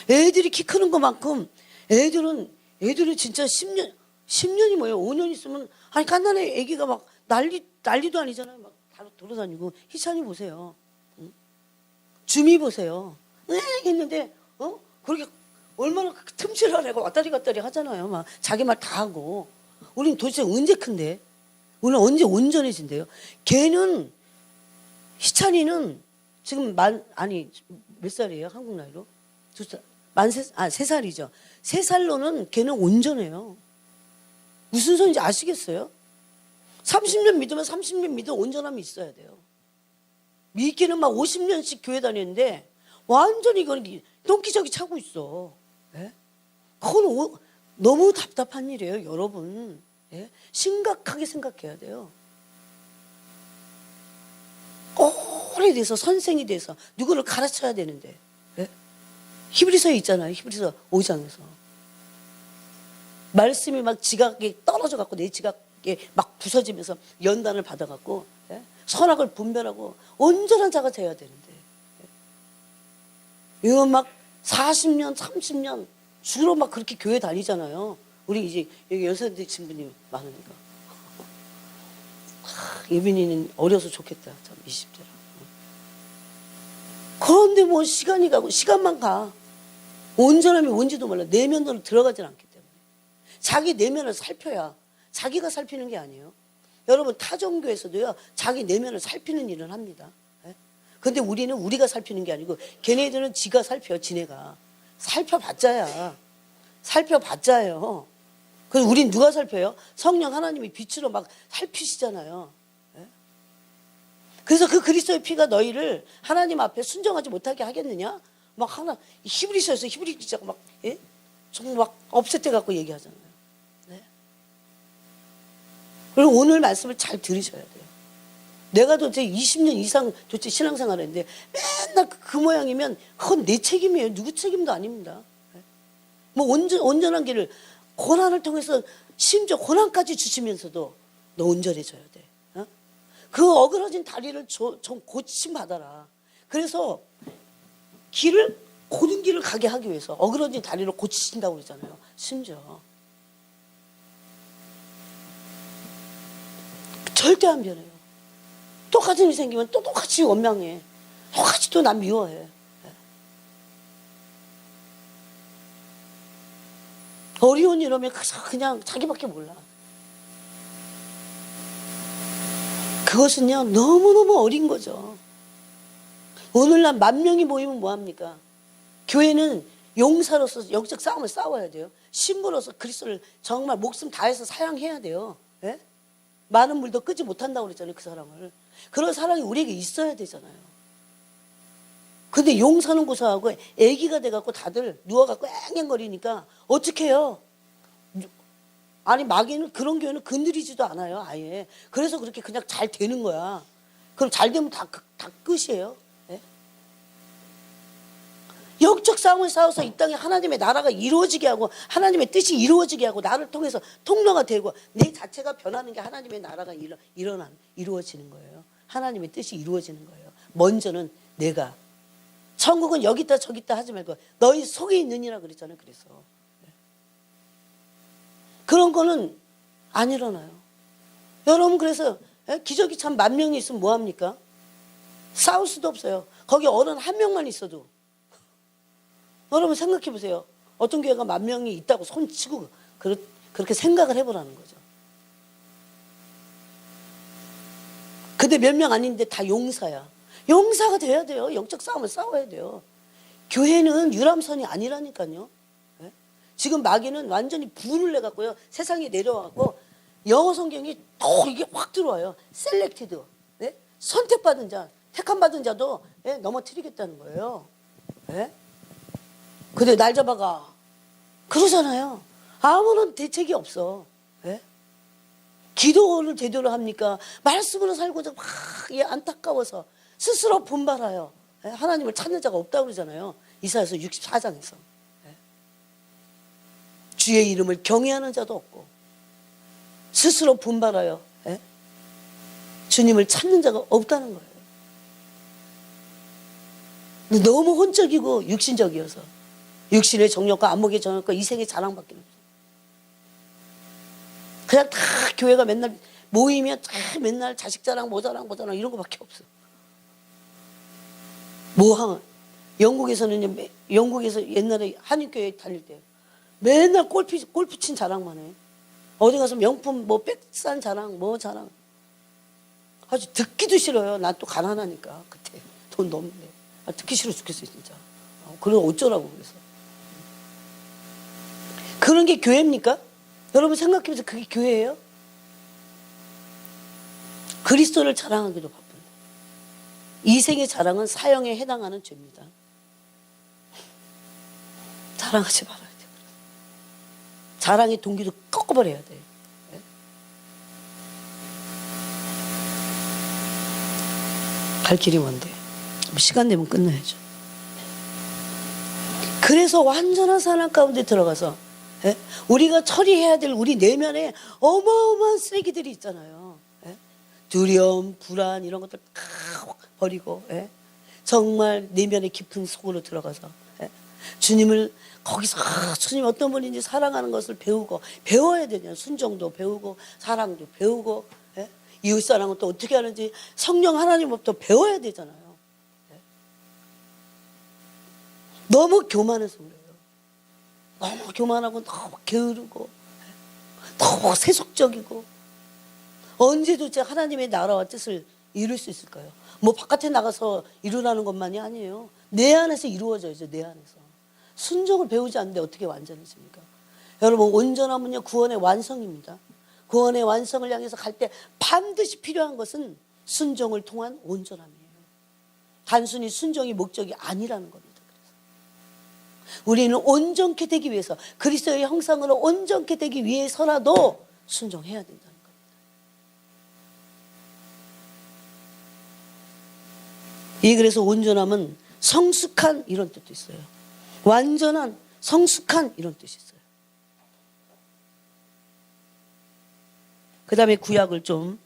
애들이 키 크는 것만큼 애들은 진짜 10년이 뭐예요? 5년 있으면 아니 갓난애 애기가 막 난리도 아니잖아요. 막 돌아다니고. 희찬이 보세요. 응? 주미 보세요. 했는데 그렇게 얼마나 틈실을 해고 왔다리 갔다리 하잖아요. 막 자기 말 다 하고. 우리는 도대체 언제 큰데? 우리는 언제 온전해진대요? 걔는 희찬이는 지금 몇 살이에요? 한국 나이로? 3살이죠. 3살로는 걔는 온전해요. 무슨 소리인지 아시겠어요? 30년 믿으면 30년 믿은 온전함이 있어야 돼요. 미끼는 막 50년씩 교회 다니는데 완전히 이거는 똥기저귀 차고 있어. 그건 너무 답답한 일이에요, 여러분. 심각하게 생각해야 돼요. 오래돼서 선생이 돼서 누구를 가르쳐야 되는데. 히브리서에 있잖아요. 히브리서 5장에서. 말씀이 막 지각에 떨어져 갖고 내 지각에 막 부서지면서 연단을 받아 갖고 선악을 분별하고 온전한 자가 되어야 되는데. 이거 막 40년, 30년 주로 막 그렇게 교회 다니잖아요. 우리 이제 여기 여사들 신부님 많으니까. 예빈이는 어려서 좋겠다. 참 20대라. 그런데 뭐 시간이 가고 시간만 가. 온전함이 뭔지도 몰라. 내면으로 들어가질 않기 때문에. 자기 내면을 살펴야 자기가 살피는 게 아니에요. 여러분 타종교에서도요 자기 내면을 살피는 일을 합니다. 근데 우리는 우리가 살피는 게 아니고 걔네들은 지가 살펴. 지네가 살펴봤자야. 살펴봤자예요. 그래서 우린 누가 살펴요? 성령 하나님이 빛으로 막 살피시잖아요. 그래서 그 그리스도의 피가 너희를 하나님 앞에 순종하지 못하게 하겠느냐? 막 하나 히브리서에서 히브리 기자가 막 정말 막 업셋해 갖고 얘기하잖아요. 네. 그리고 오늘 말씀을 잘 들으셔야 돼요. 내가 도대체 20년 이상 도대체 신앙생활을 했는데 맨날 그 모양이면 그건 내 책임이에요. 누구 책임도 아닙니다. 뭐 온전한 길을 고난을 통해서 심지어 고난까지 주시면서도 너 온전해져야 돼. 그 어그러진 다리를 좀 고침 받아라. 그래서 고든 길을 가게 하기 위해서 어그러진 다리를 고치신다고 그러잖아요. 심지어 절대 안 변해요. 똑같은 일이 생기면 또 똑같이 원망해. 똑같이 또 난 미워해. 어려운 이러면 그냥 자기밖에 몰라. 그것은요 너무너무 어린 거죠. 오늘날 10,000명이 모이면 뭐합니까? 교회는 용사로서 영적 싸움을 싸워야 돼요. 신부로서 그리스도를 정말 목숨 다해서 사랑해야 돼요. 예? 많은 물도 끄지 못한다고 그랬잖아요. 그 사람을. 그런 사랑이 우리에게 있어야 되잖아요. 근데 용사는 고사하고 애기가 돼갖고 다들 누워갖고 앵앵거리니까 어떻게 해요? 아니 마귀는 그런 교회는 건드리지도 않아요. 아예. 그래서 그렇게 그냥 잘 되는 거야. 그럼 잘 되면 다 끝이에요. 네? 영적 싸움을 싸워서 이 땅에 하나님의 나라가 이루어지게 하고 하나님의 뜻이 이루어지게 하고 나를 통해서 통로가 되고 내 자체가 변하는 게 하나님의 나라가 이루어지는 거예요. 하나님의 뜻이 이루어지는 거예요. 먼저는 내가. 천국은 여기 있다 저기 있다 하지 말고 너희 속에 있느니라 그랬잖아요. 그래서 그런 거는 안 일어나요. 여러분 그래서 기적이 참 10,000명이 있으면 뭐합니까? 싸울 수도 없어요. 거기 어른 1명만 있어도. 여러분 생각해 보세요. 어떤 교회가 10,000명이 있다고 손치고 그렇게 생각을 해보라는 거죠. 근데 몇 명 아닌데 다 용사야. 용사가 돼야 돼요. 영적 싸움을 싸워야 돼요. 교회는 유람선이 아니라니까요. 지금 마귀는 완전히 불을 내갖고요. 세상에 내려와갖고 영어 성경이 또 이게 확 들어와요. 셀렉티드. 네? 선택받은 자, 택함받은 자도 넘어뜨리겠다는 거예요. 네? 근데 날 잡아가. 그러잖아요. 아무런 대책이 없어. 네? 기도를 제대로 합니까? 말씀으로 살고자 막 안타까워서 스스로 분발하여 하나님을 찾는 자가 없다고 그러잖아요. 이사야서 64장에서. 주의 이름을 경외하는 자도 없고 스스로 분발하여 주님을 찾는 자가 없다는 거예요. 근데 너무 혼적이고 육신적이어서 육신의 정욕과 안목의 정욕과 이생의 자랑밖에 없어요. 그냥 다 교회가 맨날 모이면 다 맨날 자식 자랑 뭐 자랑 이런 거밖에 없어. 영국에서 옛날에 한인교회 다닐 때 맨날 골프 친 자랑만 해. 어디 가서 명품 뭐 백산 자랑 뭐 자랑. 아주 듣기도 싫어요. 난 또 가난하니까 그때 돈도 없는데 듣기 싫어 죽겠어요 진짜. 그럼 어쩌라고 그래서. 그런 게 교회입니까? 여러분 생각해보세요. 그게 교회예요? 그리스도를 자랑하기도 바쁜데 이생의 자랑은 사형에 해당하는 죄입니다. 자랑하지 말아요. 자랑의 동기도 꺾어버려야 돼. 갈 길이 먼데 시간 되면 끝나야죠. 그래서 완전한 사랑 가운데 들어가서 우리가 처리해야 될 우리 내면에 어마어마한 쓰레기들이 있잖아요. 두려움, 불안 이런 것들 다 버리고 정말 내면의 깊은 속으로 들어가서 주님을 거기서 주님 어떤 분인지 사랑하는 것을 배우고 배워야 되냐. 순종도 배우고 사랑도 배우고 이웃사랑은 또 어떻게 하는지 성령 하나님부터 배워야 되잖아요. 너무 교만해서 그래요. 너무 교만하고 너무 게으르고 더 세속적이고 언제 도대체 하나님의 나라와 뜻을 이룰 수 있을까요? 뭐 바깥에 나가서 이루라는 것만이 아니에요. 내 안에서 이루어져야죠. 내 안에서. 순종을 배우지 않는데 어떻게 완전해집니까? 여러분, 온전함은요 구원의 완성입니다. 구원의 완성을 향해서 갈 때 반드시 필요한 것은 순종을 통한 온전함이에요. 단순히 순종이 목적이 아니라는 겁니다. 우리는 온전케 되기 위해서, 그리스도의 형상으로 온전케 되기 위해서라도 순종해야 된다는 겁니다. 그래서 온전함은 성숙한 이런 뜻도 있어요. 완전한, 성숙한 이런 뜻이 있어요. 그 다음에 구약을 좀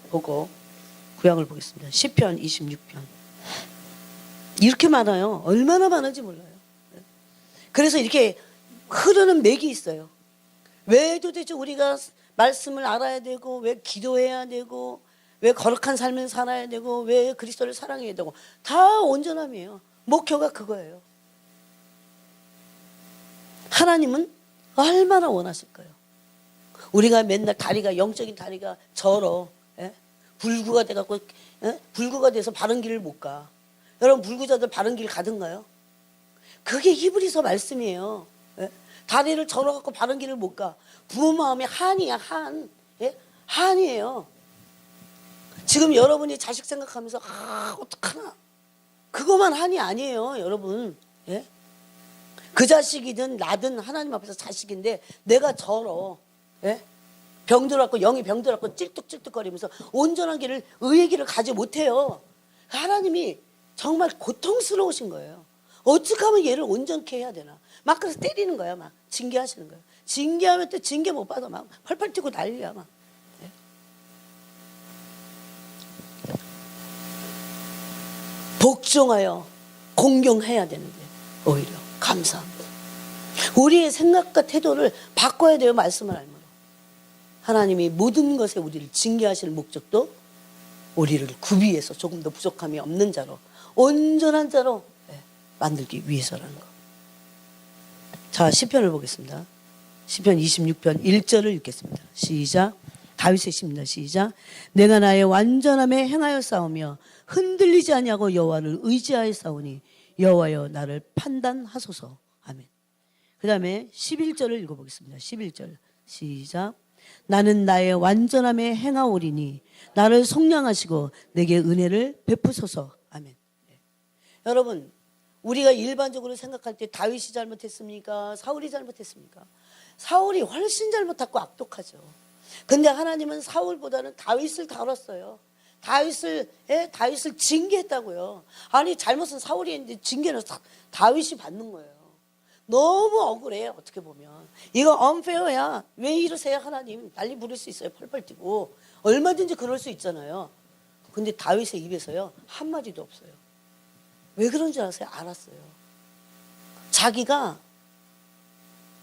보고, 구약을 보겠습니다. 시편 26편. 이렇게 많아요. 얼마나 많은지 몰라요. 그래서 이렇게 흐르는 맥이 있어요. 왜 도대체 우리가 말씀을 알아야 되고, 왜 기도해야 되고, 왜 거룩한 삶을 살아야 되고, 왜 그리스도를 사랑해야 되고, 다 온전함이에요. 목표가 그거예요. 하나님은 얼마나 원하실까요? 우리가 맨날 다리가, 영적인 다리가 절어, 불구가 돼갖고, 불구가 돼서 바른 길을 못 가. 여러분, 불구자들 바른 길 가든가요? 그게 히브리서 말씀이에요. 다리를 절어갖고 바른 길을 못 가. 부모 마음이 한이야, 한. 한이에요. 지금 여러분이 자식 생각하면서, 어떡하나. 그것만 한이 아니에요, 여러분. 그 자식이든 나든 하나님 앞에서 자식인데, 내가 절어. 병들었고, 영이 병들었고, 찔뚝찔뚝거리면서 온전한 길을, 의의 길을 가지 못해요. 하나님이 정말 고통스러우신 거예요. 어떻게 하면 얘를 온전케 해야 되나. 막 그래서 때리는 거야. 막 징계하시는 거예요. 징계하면 또 징계 못 받아. 막 펄펄 뛰고 난리야. 막. 복종하여 공경해야 되는데 오히려 감사합니다. 우리의 생각과 태도를 바꿔야 돼요. 말씀을 알므로. 하나님이 모든 것에 우리를 징계하실 목적도 우리를 구비해서 조금 더 부족함이 없는 자로, 온전한 자로 만들기 위해서라는 거. 자, 시편을 보겠습니다. 시편 26편 1절을 읽겠습니다. 시작. 다윗의 시입니다. 시작. 내가 나의 완전함에 행하여 싸우며 흔들리지 아니하고 여호와를 의지하여 싸우니 여호와여 나를 판단하소서. 아멘. 그 다음에 11절을 읽어보겠습니다. 11절 시작. 나는 나의 완전함에 행하오리니 나를 속량하시고 내게 은혜를 베푸소서. 아멘. 여러분, 우리가 일반적으로 생각할 때 다윗이 잘못했습니까? 사울이 잘못했습니까? 사울이 훨씬 잘못하고 악독하죠. 근데 하나님은 사울보다는 다윗을 다뤘어요. 다윗을 징계했다고요. 아니, 잘못은 사울이 했는데 징계는 다윗이 받는 거예요. 너무 억울해요. 어떻게 보면 이거 unfair야. 왜 이러세요 하나님. 난리 부릴 수 있어요. 펄펄 뛰고. 얼마든지 그럴 수 있잖아요. 근데 다윗의 입에서요 한마디도 없어요. 왜 그런 줄 아세요? 알았어요. 자기가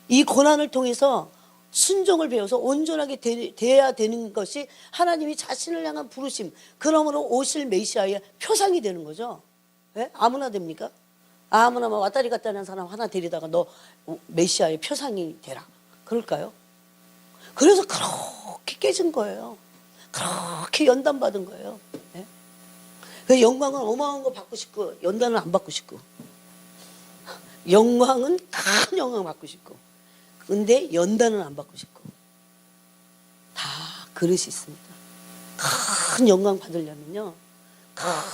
이 고난을 통해서 순종을 배워서 온전하게 돼야 되는 것이 하나님이 자신을 향한 부르심, 그러므로 오실 메시아의 표상이 되는 거죠. 아무나 됩니까? 아무나 왔다리 갔다리 하는 사람 하나 데리다가 너 메시아의 표상이 되라. 그럴까요? 그래서 그렇게 깨진 거예요. 그렇게 연단받은 거예요. 그 영광은 어마어마한 거 받고 싶고 연단은 안 받고 싶고, 영광은 큰 영광 받고 싶고, 근데 연단은 안 받고 싶고. 다 그릇이 있습니다. 큰 영광 받으려면요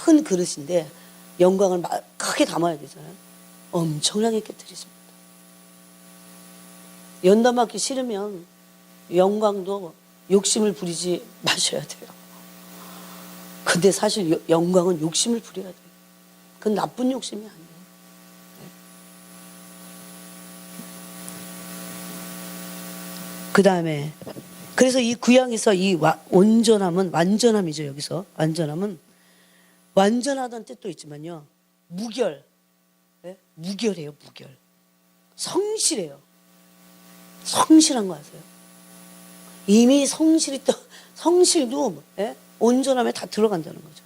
큰 그릇인데 영광을 크게 담아야 되잖아요. 엄청나게 깨뜨리십니다. 연단 받기 싫으면 영광도 욕심을 부리지 마셔야 돼요. 근데 사실 영광은 욕심을 부려야 돼요. 그건 나쁜 욕심이 아니에요. 그 다음에 그래서 이 구약에서 이 온전함은 완전함이죠. 여기서 완전함은 완전하다는 뜻도 있지만요 무결, 무결해요. 무결, 성실해요. 성실한 거 아세요? 이미 성실이 또 성실도 온전함에 다 들어간다는 거죠.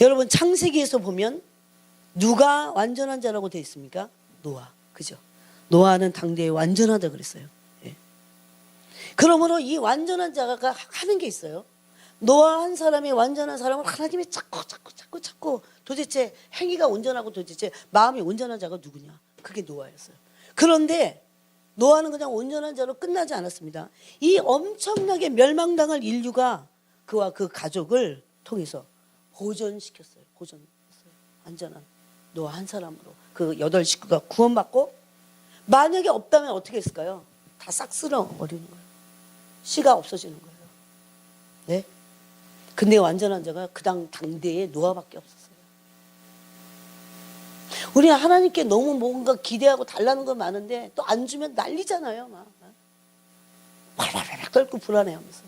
여러분, 창세기에서 보면 누가 완전한 자라고 되어 있습니까? 노아. 그죠? 노아는 당대에 완전하다 그랬어요. 그러므로 이 완전한 자가 하는 게 있어요. 노아 한 사람이 완전한 사람을 하나님이 찾고 도대체 행위가 온전하고 도대체 마음이 온전한 자가 누구냐? 그게 노아였어요. 그런데 노아는 그냥 온전한 자로 끝나지 않았습니다. 이 엄청나게 멸망당할 인류가 그와 그 가족을 통해서 보존시켰어요. 보존했어요. 완전한 노아 한 사람으로 그 8식구가 구원받고, 만약에 없다면 어떻게 했을까요? 다 싹 쓸어버리는 거예요. 씨가 없어지는 거예요. 네? 근데 완전한 자가 그 당대에 노아밖에 없었어요. 우리 하나님께 너무 뭔가 기대하고 달라는 건 많은데 또 안 주면 난리잖아요. 막 발발발 끓고 불안해하면서.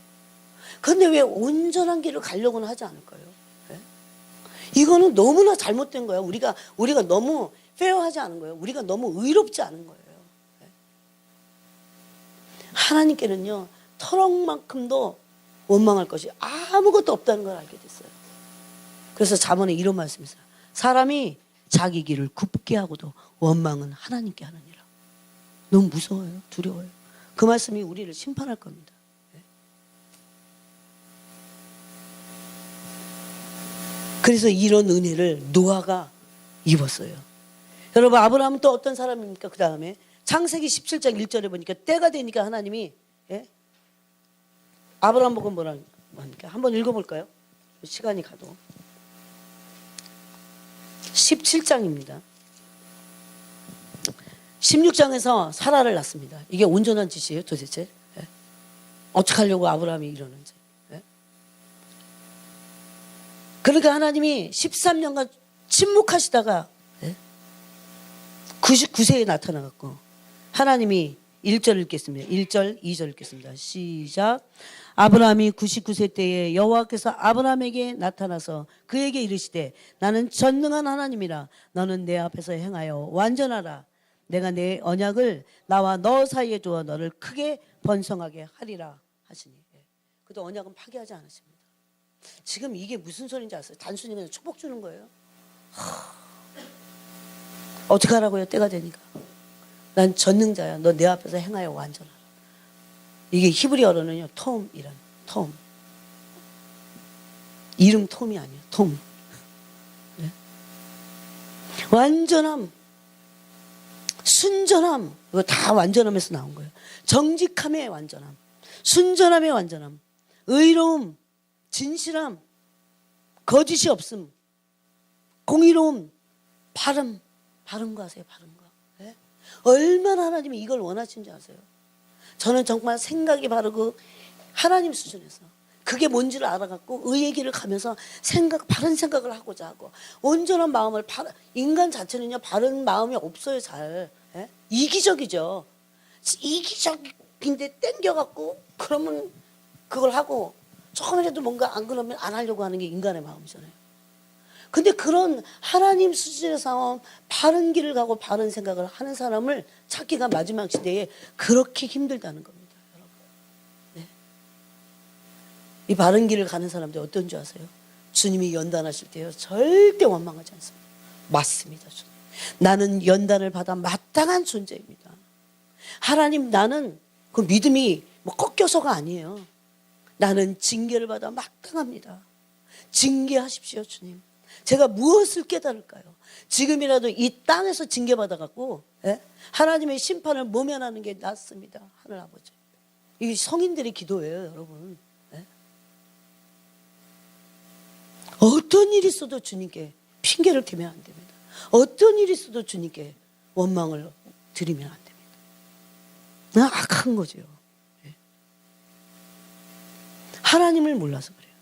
그런데 왜 온전한 길을 가려고는 하지 않을까요? 네? 이거는 너무나 잘못된 거예요. 우리가 너무 페어하지 않은 거예요. 우리가 너무 의롭지 않은 거예요. 네? 하나님께는요, 터럭만큼도 원망할 것이 아무것도 없다는 걸 알게 됐어요. 그래서 잠언에 이런 말씀이 있어요. 사람이 자기 길을 굽게 하고도 원망은 하나님께 하느니라. 너무 무서워요. 두려워요. 그 말씀이 우리를 심판할 겁니다. 그래서 이런 은혜를 노아가 입었어요. 여러분, 아브라함은 또 어떤 사람입니까? 그 다음에 창세기 17장 1절에 보니까 때가 되니까 하나님이, 아브라함 보고 뭐라 합니까? 한번 읽어볼까요? 시간이 가도. 17장입니다. 16장에서 사라를 낳습니다. 이게 온전한 짓이에요, 도대체. 어떻게 하려고 아브라함이 이러는지. 그러니까 하나님이 13년간 침묵하시다가 99세에 나타나갖고 하나님이 1절 읽겠습니다. 1절, 2절 읽겠습니다. 시작. 아브라함이 99세 때에 여호와께서 아브라함에게 나타나서 그에게 이르시되 나는 전능한 하나님이라 너는 내 앞에서 행하여 완전하라. 내가 내 언약을 나와 너 사이에 두어 너를 크게 번성하게 하리라 하시니. 그래도 언약은 파괴하지 않으십니다. 지금 이게 무슨 소리인지 아세요? 단순히 그냥 축복 주는 거예요. 어떻게 하라고요? 때가 되니까. 난 전능자야. 너 내 앞에서 행하여 완전하라. 이게 히브리어로는요, 톰이란, 톰. 이름 톰이 아니에요. 톰. 네? 완전함, 순전함, 이거 다 완전함에서 나온 거예요. 정직함의 완전함, 순전함의 완전함, 의로움, 진실함, 거짓이 없음, 공의로움, 바름과 하세요. 바름과. 네? 얼마나 하나님이 이걸 원하시는지 아세요? 저는 정말 생각이 바르고 하나님 수준에서 그게 뭔지를 알아갖고 의의 길을 가면서 바른 생각을 하고자 하고 온전한 마음을, 인간 자체는요 바른 마음이 없어요. 잘. 예? 이기적이죠. 이기적인데 땡겨갖고 그러면 그걸 하고 조금이라도 뭔가 안 그러면 안 하려고 하는 게 인간의 마음이잖아요. 근데 그런 하나님 수준에서 바른 길을 가고 바른 생각을 하는 사람을 찾기가 마지막 시대에 그렇게 힘들다는 겁니다, 여러분. 네. 이 바른 길을 가는 사람들이 어떤 줄 아세요? 주님이 연단하실 때요 절대 원망하지 않습니다. 맞습니다, 주님. 나는 연단을 받아 마땅한 존재입니다. 하나님, 나는 그 믿음이 뭐 꺾여서가 아니에요. 나는 징계를 받아 마땅합니다. 징계하십시오, 주님. 제가 무엇을 깨달을까요? 지금이라도 이 땅에서 징계받아갖고 하나님의 심판을 모면하는 게 낫습니다. 하늘 아버지. 이게 성인들의 기도예요, 여러분. 어떤 일이 있어도 주님께 핑계를 대면 안 됩니다. 어떤 일이 있어도 주님께 원망을 드리면 안 됩니다. 그냥 악한 거죠. 하나님을 몰라서 그래요.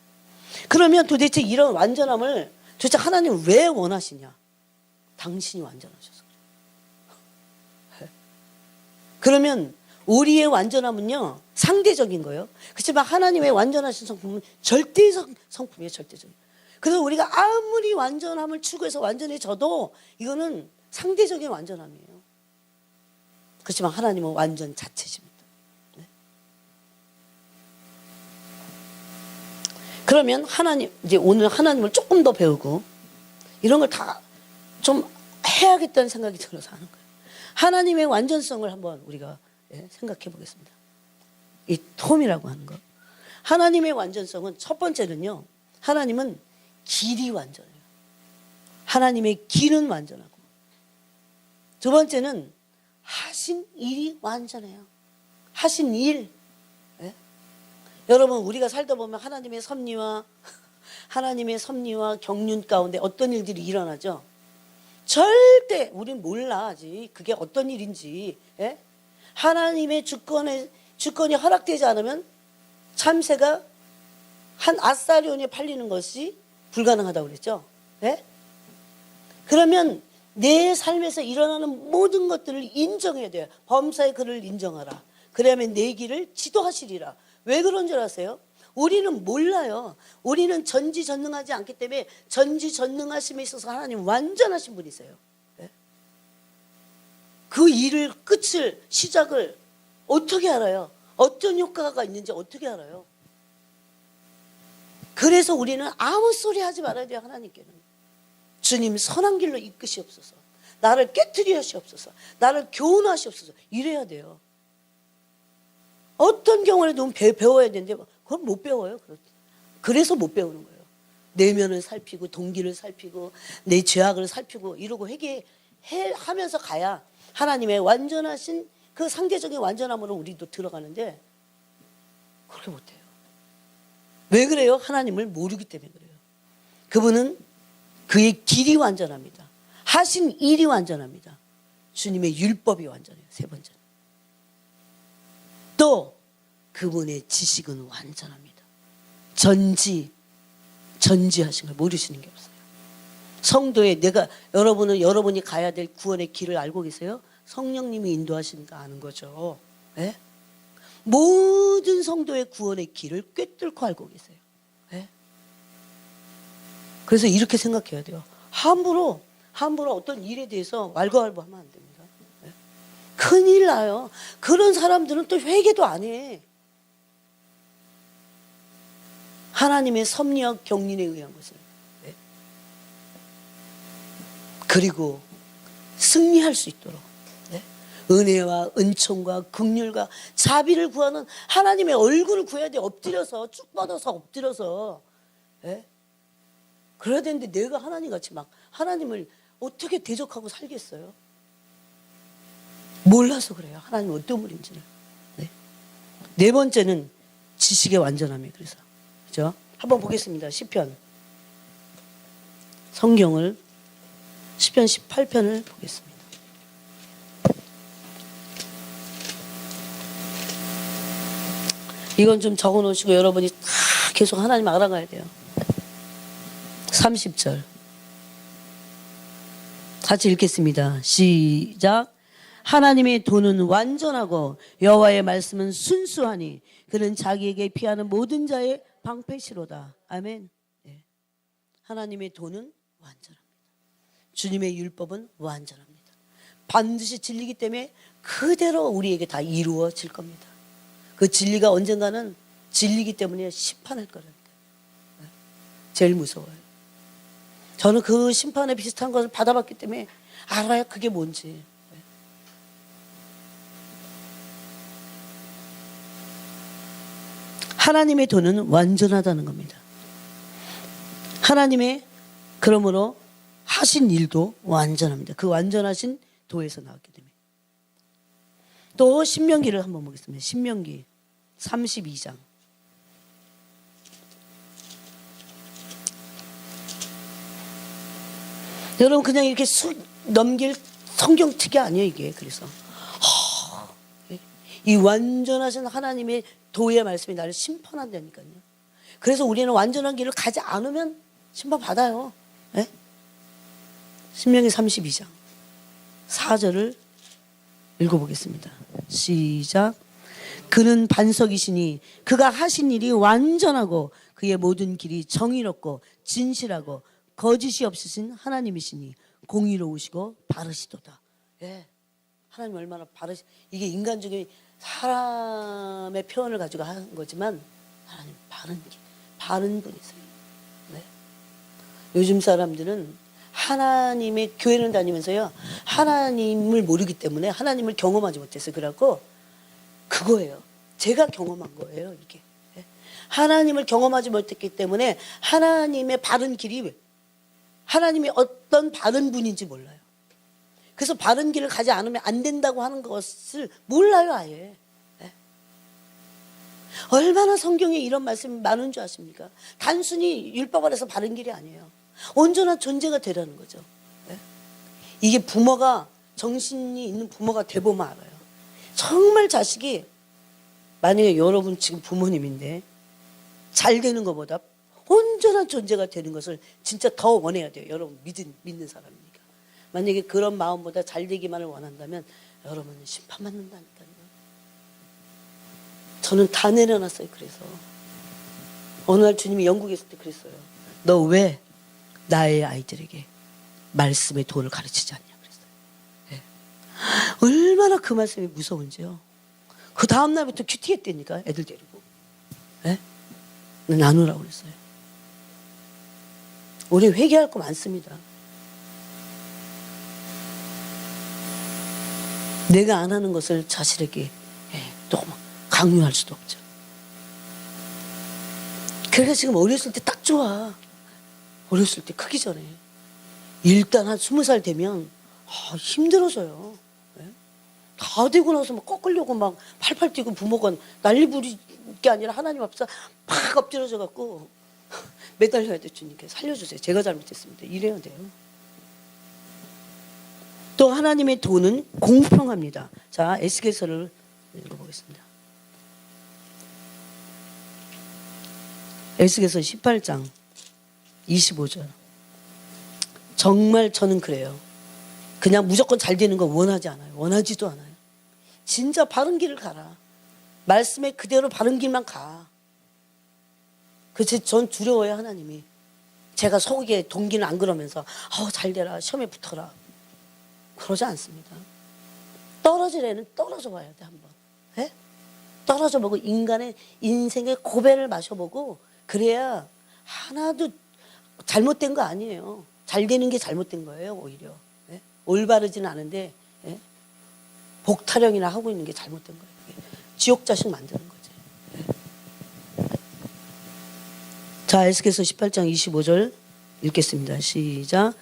그러면 도대체 이런 완전함을 도대체 하나님은 왜 원하시냐? 당신이 완전하셔서 그래요. 그러면 우리의 완전함은요 상대적인 거예요. 그렇지만 하나님의 완전하신 성품은 절대적 성품이에요. 절대적인. 그래서 우리가 아무리 완전함을 추구해서 완전해져도 이거는 상대적인 완전함이에요. 그렇지만 하나님은 완전 자체십니다. 그러면 이제 오늘 하나님을 조금 더 배우고 이런 걸 다 좀 해야겠다는 생각이 들어서 하는 거예요. 하나님의 완전성을 한번 우리가 생각해 보겠습니다. 이 톰이라고 하는 거. 하나님의 완전성은 첫 번째는요. 하나님은 길이 완전해요. 하나님의 길은 완전하고. 두 번째는 하신 일이 완전해요. 하신 일. 예? 여러분 우리가 살다 보면 하나님의 섭리와 경륜 가운데 어떤 일들이 일어나죠. 절대 우린 몰라 아직 그게 어떤 일인지. 예? 하나님의 주권이 허락되지 않으면 참새가 한 아사리온에 팔리는 것이 불가능하다고 그랬죠. 예? 그러면 내 삶에서 일어나는 모든 것들을 인정해야 돼요. 범사의 그를 인정하라. 그러면 내 길을 지도하시리라. 왜 그런 줄 아세요? 우리는 몰라요. 우리는 전지전능하지 않기 때문에 전지전능하심에 있어서 하나님 완전하신 분이세요. 네? 그 일을 끝을 시작을 어떻게 알아요? 어떤 효과가 있는지 어떻게 알아요? 그래서 우리는 아무 소리 하지 말아야 돼요. 하나님께는. 주님 선한 길로 이끄시옵소서. 나를 깨트리시옵소서. 나를 교훈하시옵소서. 이래야 돼요. 어떤 경우에도 배워야 되는데 그건 못 배워요. 그래서 못 배우는 거예요. 내면을 살피고 동기를 살피고 내 죄악을 살피고 이러고 회개하면서 가야 하나님의 완전하신 그 상대적인 완전함으로 우리도 들어가는데 그렇게 못해요. 왜 그래요? 하나님을 모르기 때문에 그래요. 그분은 그의 길이 완전합니다. 하신 일이 완전합니다. 주님의 율법이 완전해요. 세 번째는. 또 그분의 지식은 완전합니다. 전지하신 걸 모르시는 게 없어요. 성도에 여러분이 가야 될 구원의 길을 알고 계세요? 성령님이 인도하시니까 아는 거죠. 네? 모든 성도의 구원의 길을 꿰뚫고 알고 계세요. 네? 그래서 이렇게 생각해야 돼요. 함부로 어떤 일에 대해서 왈가왈부하면 안 됩니다. 네? 큰일 나요. 그런 사람들은 또 회개도 안 해. 하나님의 섭리와 경륜에 의한 것을. 네? 그리고 승리할 수 있도록 네? 은혜와 은총과 긍휼과 자비를 구하는 하나님의 얼굴을 구해야 돼. 엎드려서 쭉 뻗어서 엎드려서. 네? 그래야 되는데 내가 하나님같이 막 하나님을 어떻게 대적하고 살겠어요? 몰라서 그래요. 하나님 어떤 분인지를. 네? 네 번째는 지식의 완전함이에요. 그래서 그죠? 한번 보겠습니다. 시편 성경을 시편 18편을 보겠습니다. 이건 좀 적어 놓으시고 여러분이 다 계속 하나님 알아가야 돼요. 30절 같이 읽겠습니다. 시작. 하나님의 도는 완전하고 여호와의 말씀은 순수하니 그는 자기에게 피하는 모든 자의 방패시로다. 아멘. 네. 하나님의 도는 완전합니다. 주님의 율법은 완전합니다. 반드시 진리이기 때문에 그대로 우리에게 다 이루어질 겁니다. 그 진리가 언젠가는 진리이기 때문에 심판할 거라니까요. 네. 제일 무서워요. 저는 그 심판에 비슷한 것을 받아봤기 때문에 알아요. 그게 뭔지. 하나님의 도는 완전하다는 겁니다. 하나님의 그러므로 하신 일도 완전합니다. 그 완전하신 도에서 나왔기 때문에. 또 신명기를 한번 보겠습니다. 신명기 32장. 여러분 그냥 이렇게 쑥 넘길 성경 특이 아니에요 이게. 그래서 이 완전하신 하나님의 도의 말씀이 나를 심판한다니까요. 그래서 우리는 완전한 길을 가지 않으면 심판받아요. 네? 신명기 32장 4절을 읽어보겠습니다. 시작. 그는 반석이시니 그가 하신 일이 완전하고 그의 모든 길이 정의롭고 진실하고 거짓이 없으신 하나님이시니 공의로우시고 바르시도다. 예. 하나님 얼마나 이게 인간적인 사람의 표현을 가지고 하는 거지만 하나님 바른 분이세요. 네. 요즘 사람들은 하나님의 교회를 다니면서요 하나님을 모르기 때문에 하나님을 경험하지 못했어요. 그래갖고 그거예요. 제가 경험한 거예요, 이게. 하나님을 경험하지 못했기 때문에 하나님의 바른 길이, 하나님이 어떤 바른 분인지 몰라요. 그래서 바른 길을 가지 않으면 안 된다고 하는 것을 몰라요, 아예. 얼마나 성경에 이런 말씀이 많은 줄 아십니까? 단순히 율법 아래서 바른 길이 아니에요. 온전한 존재가 되라는 거죠. 이게 부모가, 정신이 있는 부모가 돼보면 알아요. 정말 자식이, 만약에 여러분 지금 부모님인데 잘 되는 것보다 온전한 존재가 되는 것을 진짜 더 원해야 돼요. 여러분 믿는 사람이니까. 만약에 그런 마음보다 잘 되기만을 원한다면 여러분은 심판받는다니까요. 저는 다 내려놨어요. 그래서 어느 날 주님이 영국에 있을 때 그랬어요. 너 왜 나의 아이들에게 말씀의 도를 가르치지 않냐 그랬어요. 네. 얼마나 그 말씀이 무서운지요. 그 다음 날부터 큐티했다니까, 애들 데리고. 네? 나누라고 그랬어요. 우리 회개할 거 많습니다. 내가 안 하는 것을 자신에게 너무 강요할 수도 없죠. 그래서 지금 어렸을 때 딱 좋아. 어렸을 때 크기 전에. 일단 한 20살 되면 힘들어져요. 다 되고 나서 막 꺾으려고 막 팔팔 뛰고 부모가 난리 부릴 게 아니라 하나님 앞에서 팍 엎드려져 갖고 매달려야 돼. 주님께 살려주세요. 제가 잘못했습니다. 이래야 돼요. 또 하나님의 도는 공평합니다. 자, 에스겔서를 읽어보겠습니다. 에스겔서 18장 25절. 정말 저는 그래요. 그냥 무조건 잘 되는 거 원하지 않아요. 원하지도 않아요. 진짜 바른 길을 가라. 말씀에 그대로 바른 길만 가. 그래서 전 두려워요, 하나님이. 제가 속에 동기는 안 그러면서 잘 되라, 시험에 붙어라. 그러지 않습니다. 떨어질 애는 떨어져 봐야 돼, 한번. 네? 떨어져 보고 인간의 인생의 고배를 마셔보고 그래야 하나도 잘못된 거 아니에요. 잘 되는 게 잘못된 거예요, 오히려. 네? 올바르지는 않은데 복타령이나 하고 있는 게 잘못된 거예요. 지옥 자식 만드는 거지. 네? 자, 에스겔서 18장 25절 읽겠습니다. 시작.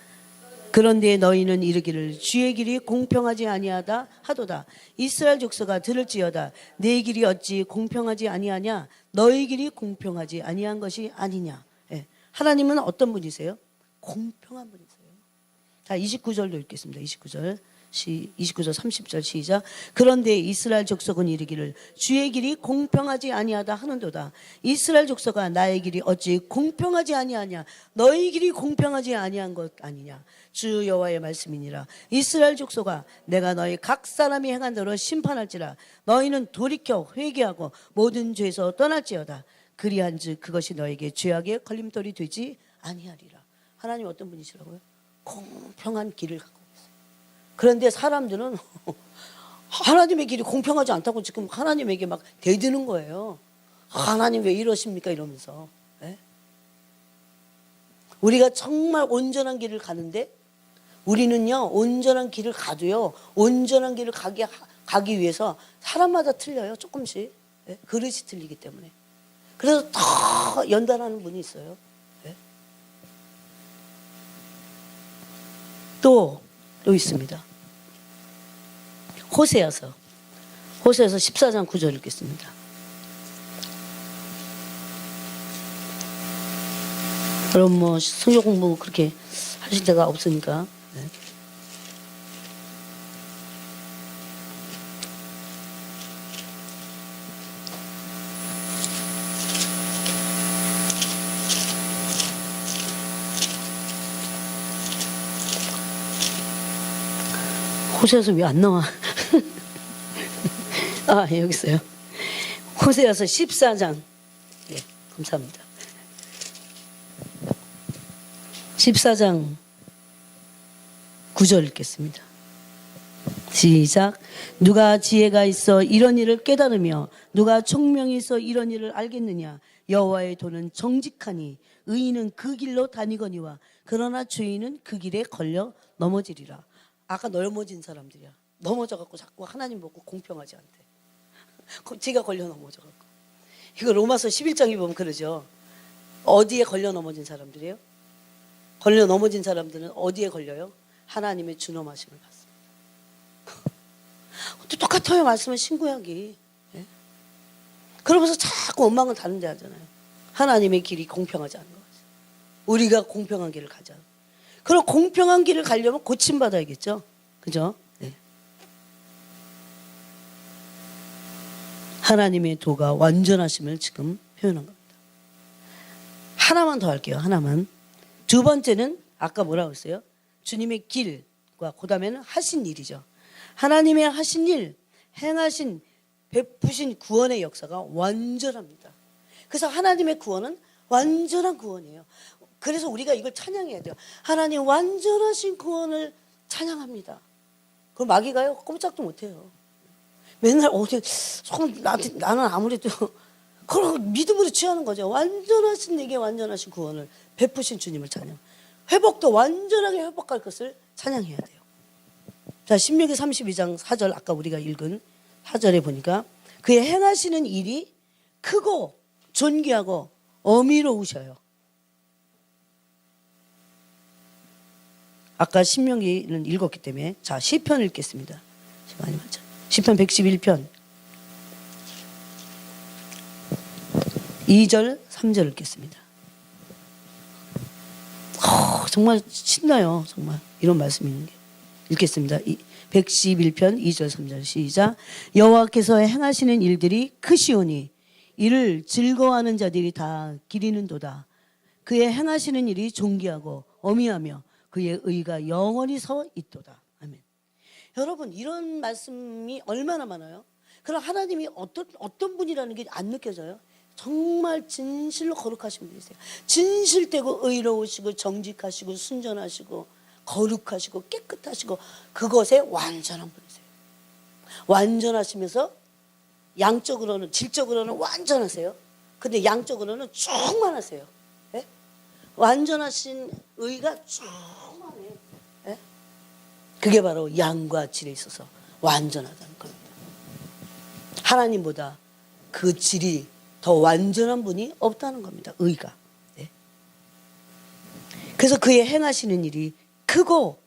그런데 너희는 이르기를 주의 길이 공평하지 아니하다 하도다. 이스라엘 족속아 들을지어다. 내 길이 어찌 공평하지 아니하냐? 너희 길이 공평하지 아니한 것이 아니냐? 예. 하나님은 어떤 분이세요? 공평한 분이세요. 자, 29절도 읽겠습니다. 29절 30절 시작. 그런데 이스라엘 족속은 이르기를 주의 길이 공평하지 아니하다 하는도다. 이스라엘 족속아 나의 길이 어찌 공평하지 아니하냐? 너희 길이 공평하지 아니한 것 아니냐? 주 여호와의 말씀이니라. 이스라엘 족속아 내가 너희 각 사람이 행한 대로 심판할지라. 너희는 돌이켜 회개하고 모든 죄에서 떠날지어다. 그리한즉 그것이 너에게 죄악의 걸림돌이 되지 아니하리라. 하나님 어떤 분이시라고요? 공평한 길을 갖고 계세요. 그런데 사람들은 하나님의 길이 공평하지 않다고 지금 하나님에게 막 대드는 거예요. 하나님 왜 이러십니까? 이러면서. 네? 우리가 정말 온전한 길을 가는데 우리는요 온전한 길을 가도요 온전한 길을 가기 위해서 사람마다 틀려요. 조금씩. 네? 그릇이 틀리기 때문에. 그래서 더 연단하는 분이 있어요. 네? 또 있습니다. 호세아서 14장 9절 읽겠습니다. 그럼 뭐 성경 공부 그렇게 하실 데가 없으니까. 네. 호세아서 왜 안 나와? 여기 있어요. 호세아서 14장. 네, 감사합니다. 14장 9절 읽겠습니다. 시작. 누가 지혜가 있어 이런 일을 깨달으며 누가 총명이 있어 이런 일을 알겠느냐? 여호와의 도는 정직하니 의인은 그 길로 다니거니와 그러나 죄인은 그 길에 걸려 넘어지리라. 아까 넘어진 사람들이야. 넘어져 갖고 자꾸 하나님 보고 공평하지 않대. 제가 걸려 넘어져갖고. 이거 로마서 11장에 보면 그러죠. 어디에 걸려 넘어진 사람들이에요? 걸려 넘어진 사람들은 어디에 걸려요? 하나님의 준엄하심을 받습니다. 또 똑같아요. 말씀은 신구약이. 예? 그러면서 자꾸 원망은 다른 데 하잖아요. 하나님의 길이 공평하지 않은 거죠. 우리가 공평한 길을 가자. 그럼 공평한 길을 가려면 고침받아야겠죠. 그죠? 네. 하나님의 도가 완전하심을 지금 표현한 겁니다. 하나만 더 할게요. 하나만. 두 번째는 아까 뭐라고 했어요? 주님의 길과 그 다음에는 하신 일이죠. 하나님의 하신 일, 행하신, 베푸신 구원의 역사가 완전합니다. 그래서 하나님의 구원은 완전한 구원이에요. 그래서 우리가 이걸 찬양해야 돼요. 하나님 완전하신 구원을 찬양합니다. 그럼 마귀가요? 꼼짝도 못해요. 맨날 어디 나는 아무래도 그런 믿음으로 취하는 거죠. 완전하신 내게 완전하신 구원을 베푸신 주님을 찬양. 회복도 완전하게 회복할 것을 찬양해야 돼요. 자, 신명기 32장 4절 아까 우리가 읽은 4절에 보니까 그의 행하시는 일이 크고 존귀하고 어미로우셔요. 아까 신명기는 읽었기 때문에 자, 시편 읽겠습니다. 시간이 많죠. 시편 111편 2절 3절 읽겠습니다. 정말 신나요. 정말 이런 말씀이 있는 게. 읽겠습니다. 111편 2절 3절 시작. 여호와께서 행하시는 일들이 크시오니 이를 즐거워하는 자들이 다 기리는도다. 그의 행하시는 일이 존귀하고 어미하며 그의 의가 영원히 서 있도다. 아멘. 여러분 이런 말씀이 얼마나 많아요. 그럼 하나님이 어떤 분이라는 게 안 느껴져요? 정말 진실로 거룩하신 분이세요. 진실되고 의로우시고 정직하시고 순전하시고 거룩하시고 깨끗하시고 그것에 완전한 분이세요. 완전하시면서 양적으로는 질적으로는 완전하세요. 근데 양적으로는 충만하세요. 예? 완전하신 의가 충만해요. 예? 그게 바로 양과 질에 있어서 완전하다는 겁니다. 하나님보다 그 질이 더 완전한 분이 없다는 겁니다. 의가. 네. 그래서 그의 행하시는 일이 크고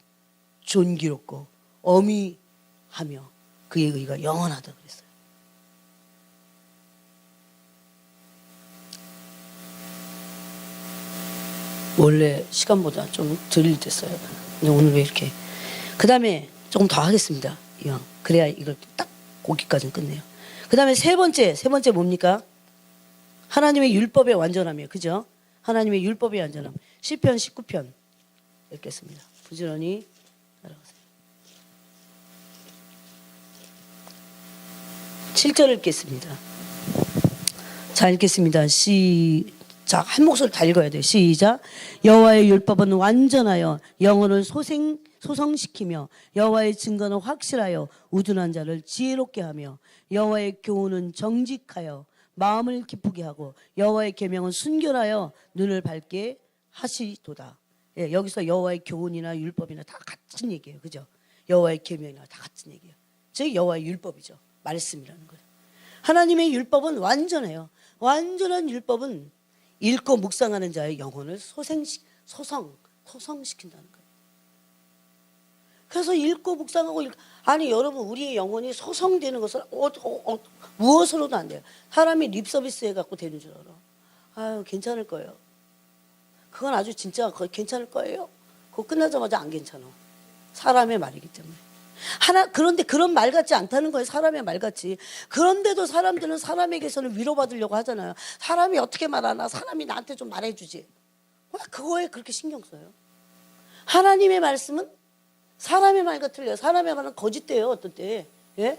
존귀롭고 어미하며 그의 의가 영원하다 그랬어요. 원래 시간보다 좀 덜 됐어요. 근데 오늘 왜 이렇게. 그 다음에 조금 더 하겠습니다. 이왕. 그래야 이걸 딱 거기까지는 끝내요. 그 다음에 세 번째 뭡니까? 하나님의 율법의 완전함이에요. 그죠? 하나님의 율법의 완전함. 시편 19편 읽겠습니다. 부지런히 따라가세요. 7절 읽겠습니다. 자, 읽겠습니다. 시작. 한 목소리 다 읽어야 돼요. 시작. 여호와의 율법은 완전하여 영혼을 소성시키며 여호와의 증거는 확실하여 우둔한 자를 지혜롭게 하며 여호와의 교훈은 정직하여 마음을 기쁘게 하고 여호와의 계명은 순결하여 눈을 밝게 하시도다. 예, 여기서 여호와의 교훈이나 율법이나 다 같은 얘기예요. 그죠? 여호와의 계명이나 다 같은 얘기예요. 즉 여호와의 율법이죠. 말씀이라는 거예요. 하나님의 율법은 완전해요. 완전한 율법은 읽고 묵상하는 자의 영혼을 소성시킨다는 거예요. 그래서 읽고 묵상하고 아니 여러분 우리의 영혼이 소성되는 것은 무엇으로도 안 돼요. 사람이 립서비스 해갖고 되는 줄 알아. 아유 괜찮을 거예요. 그건 아주 진짜 괜찮을 거예요. 그거 끝나자마자 안 괜찮아. 사람의 말이기 때문에. 그런데 그런 말 같지 않다는 거예요. 사람의 말 같지. 그런데도 사람들은 사람에게서는 위로받으려고 하잖아요. 사람이 어떻게 말하나 사람이 나한테 좀 말해주지. 왜 그거에 그렇게 신경 써요? 하나님의 말씀은 사람의 말과 틀려요. 사람의 말은 거짓돼요. 어떤 때. 예?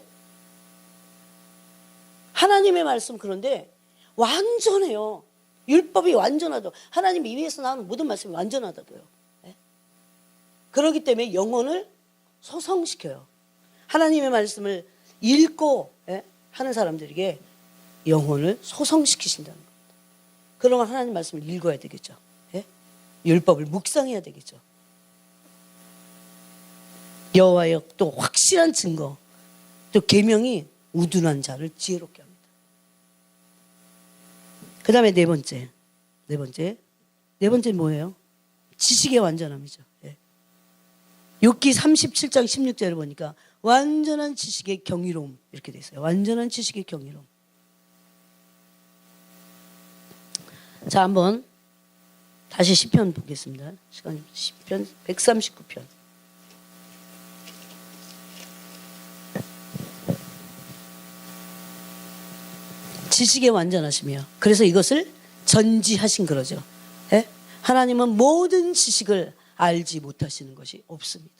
하나님의 말씀 그런데 완전해요. 율법이 완전하다. 하나님 입에서 나오는 모든 말씀이 완전하다고요. 예? 그렇기 때문에 영혼을 소성시켜요. 하나님의 말씀을 읽고 하는 사람들에게 영혼을 소성시키신다는 겁니다. 그러면 하나님 말씀을 읽어야 되겠죠. 예? 율법을 묵상해야 되겠죠. 여호와의 또 확실한 증거, 또 계명이 우둔한 자를 지혜롭게 합니다. 그 다음에 네 번째 뭐예요? 지식의 완전함이죠. 예. 욥기 37장 16절을 보니까 완전한 지식의 경이로움 이렇게 돼 있어요. 완전한 지식의 경이로움. 자, 한번 다시 시편 보겠습니다. 시편 139편. 지식에 완전하시며, 그래서 이것을 전지하신 그러죠. 예? 하나님은 모든 지식을 알지 못하시는 것이 없습니다.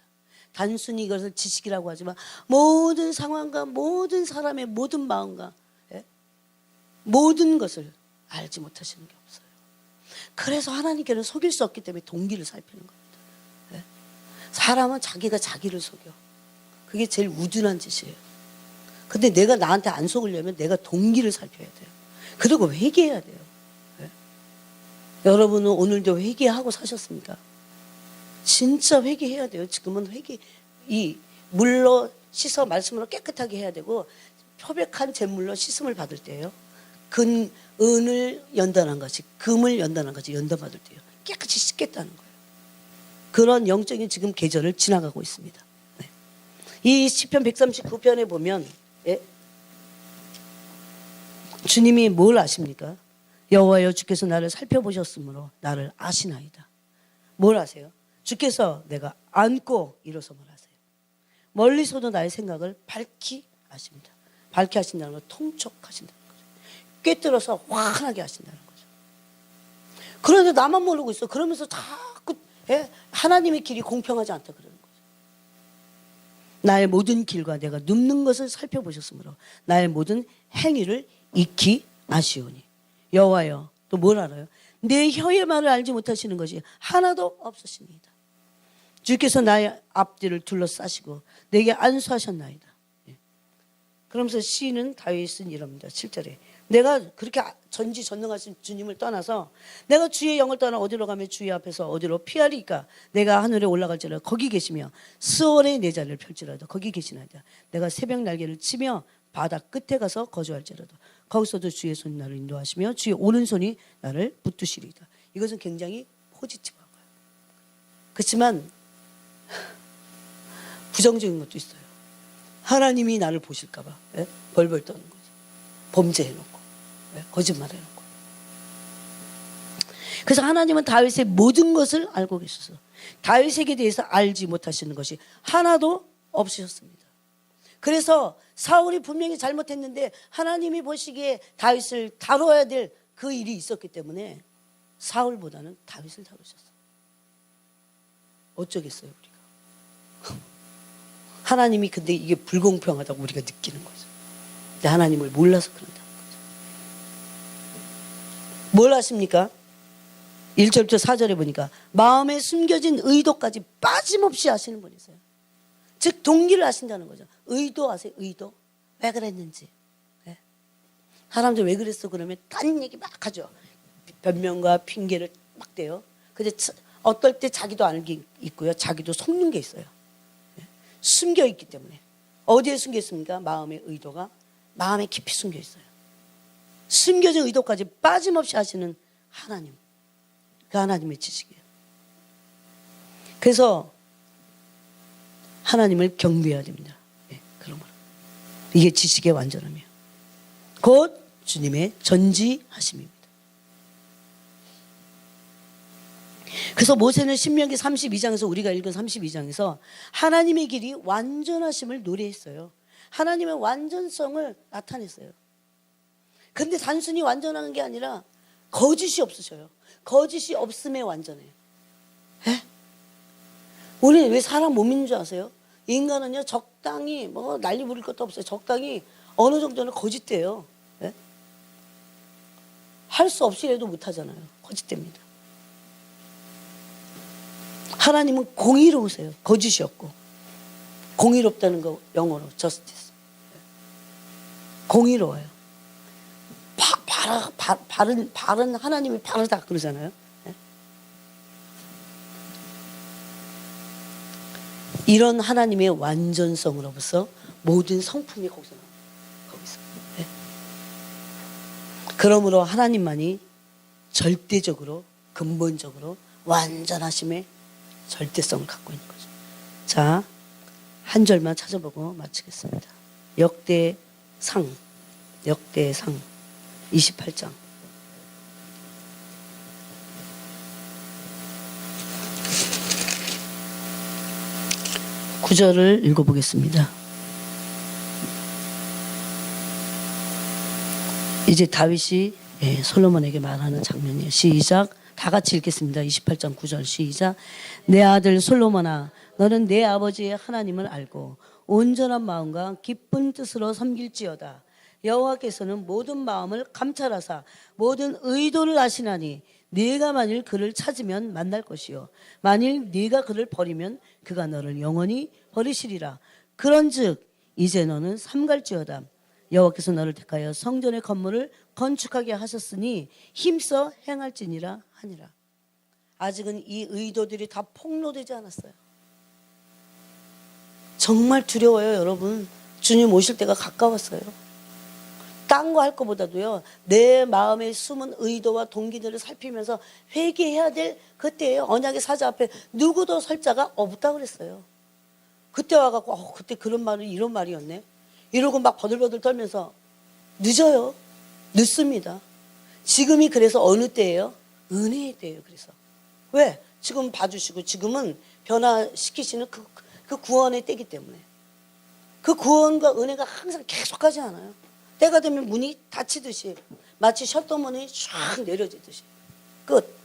단순히 이것을 지식이라고 하지만 모든 상황과 모든 사람의 모든 마음과 모든 것을 알지 못하시는 게 없어요. 그래서 하나님께는 속일 수 없기 때문에 동기를 살피는 겁니다. 사람은 자기가 자기를 속여. 그게 제일 우둔한 짓이에요. 근데 내가 나한테 안 속으려면 내가 동기를 살펴야 돼요. 그리고 회개해야 돼요. 여러분은 오늘도 회개하고 사셨습니까? 진짜 회개해야 돼요. 지금은 이 물로 씻어 말씀으로 깨끗하게 해야 되고 표백한 제물로 씻음을 받을 때예요. 은을 연단한 것이, 금을 연단한 것이 연단받을 때예요. 깨끗이 씻겠다는 거예요. 그런 영적인 지금 계절을 지나가고 있습니다. 네. 이 시편 139편에 보면 주님이 뭘 아십니까? 여호와여 주께서 나를 살펴보셨으므로 나를 아시나이다. 뭘 아세요? 주께서 내가 안고 일어섬을 아세요. 멀리서도 나의 생각을 밝히 아십니다. 밝히 하신다는 건 통촉하신다는 거죠. 꿰뚫어서 환하게 하신다는 거죠. 그런데 나만 모르고 있어. 그러면서 자꾸 하나님의 길이 공평하지 않다 그러는 거죠. 나의 모든 길과 내가 눕는 것을 살펴보셨으므로 나의 모든 행위를 익히 아시오니. 여호와여, 또 뭘 알아요? 내 혀의 말을 알지 못하시는 것이 하나도 없으시니이다. 주께서 나의 앞뒤를 둘러싸시고 내게 안수하셨나이다. 그러면서 시인은 다윗은 이럽니다. 7절에 내가 그렇게 전지전능하신 주님을 떠나서 내가 주의 영을 떠나 어디로 가면 주의 앞에서 어디로 피하리까? 내가 하늘에 올라갈지라도 거기 계시며 스월에 내 자리를 펼지라도 거기 계시나이다. 내가 새벽 날개를 치며 바다 끝에 가서 거주할지라도 거기서도 주의 손이 나를 인도하시며 주의 오른손이 나를 붙드시리이다. 이것은 굉장히 포지티브한 거예요. 그렇지만 부정적인 것도 있어요. 하나님이 나를 보실까 봐 벌벌 떠는 거죠. 범죄해놓고 거짓말해놓고. 그래서 하나님은 다윗의 모든 것을 알고 계셔서 다윗에게 대해서 알지 못하시는 것이 하나도 없으셨습니다. 그래서 사울이 분명히 잘못했는데 하나님이 보시기에 다윗을 다뤄야 될 그 일이 있었기 때문에 사울보다는 다윗을 다루셨어요. 어쩌겠어요 우리가. 하나님이 근데 이게 불공평하다고 우리가 느끼는 거죠. 근데 하나님을 몰라서 그런다는 거죠. 뭘 아십니까? 1절부터 4절에 보니까 마음에 숨겨진 의도까지 빠짐없이 아시는 분이세요. 즉 동기를 아신다는 거죠. 의도 아세요? 의도. 왜 그랬는지. 네? 사람들 왜 그랬어 그러면 딴 얘기 막 하죠. 변명과 핑계를 막 대요. 근데 어떨 때 자기도 아는 게 있고요. 자기도 속는 게 있어요. 네? 숨겨 있기 때문에. 어디에 숨겨 있습니까? 마음의 의도가 마음에 깊이 숨겨 있어요. 숨겨진 의도까지 빠짐없이 하시는 하나님. 그 하나님의 지식이에요. 그래서 하나님을 경배해야 됩니다. 네, 그런 거는. 이게 지식의 완전함이에요. 곧 주님의 전지하심입니다. 그래서 모세는 신명기 32장에서 우리가 읽은 32장에서 하나님의 길이 완전하심을 노래했어요. 하나님의 완전성을 나타냈어요. 근데 단순히 완전한 게 아니라 거짓이 없으셔요. 거짓이 없음에 완전해요. 에? 우리는 왜 사람 못 믿는 줄 아세요? 인간은요 적당히 뭐 난리 부릴 것도 없어요. 적당히 어느 정도는 거짓돼요. 예? 할 수 없이라도 못하잖아요. 거짓됩니다. 하나님은 공의로우세요. 거짓이 없고. 공의롭다는 거 영어로 justice. 공의로워요. 바른 하나님이 바르다 그러잖아요. 이런 하나님의 완전성으로부터 모든 성품이 거기서 나와요. 그러므로 하나님만이 절대적으로 근본적으로 완전하심의 절대성을 갖고 있는 거죠. 자, 한 절만 찾아보고 마치겠습니다. 역대상 28장. 구절을 읽어보겠습니다. 이제 다윗이 솔로몬에게 말하는 장면이에요. 시작. 다 같이 읽겠습니다. 28장 9절 시작. 내 아들 솔로몬아, 너는 내 아버지의 하나님을 알고 온전한 마음과 기쁜 뜻으로 섬길지어다. 여호와께서는 모든 마음을 감찰하사 모든 의도를 아시나니 네가 만일 그를 찾으면 만날 것이요 만일 네가 그를 버리면 그가 너를 영원히 버리시리라. 그런즉 이제 너는 삼갈지어다. 여호와께서 너를 택하여 성전의 건물을 건축하게 하셨으니 힘써 행할지니라 하니라. 아직은 이 의도들이 다 폭로되지 않았어요. 정말 두려워요, 여러분. 주님 오실 때가 가까웠어요. 딴 거 할 것보다도요, 내 마음의 숨은 의도와 동기들을 살피면서 회개해야 될 그때예요. 언약의 사자 앞에 누구도 설 자가 없다 그랬어요. 그때 와갖고 그때 그런 말이 이런 말이었네 이러고 막 버들버들 떨면서 늦어요. 늦습니다. 지금이 그래서 어느 때예요? 은혜의 때예요. 그래서 왜? 지금 봐주시고 지금은 변화시키시는 그 구원의 때이기 때문에 그 구원과 은혜가 항상 계속하지 않아요. 때가 되면 문이 닫히듯이 마치 셔터문이 쫙 내려지듯이 끝.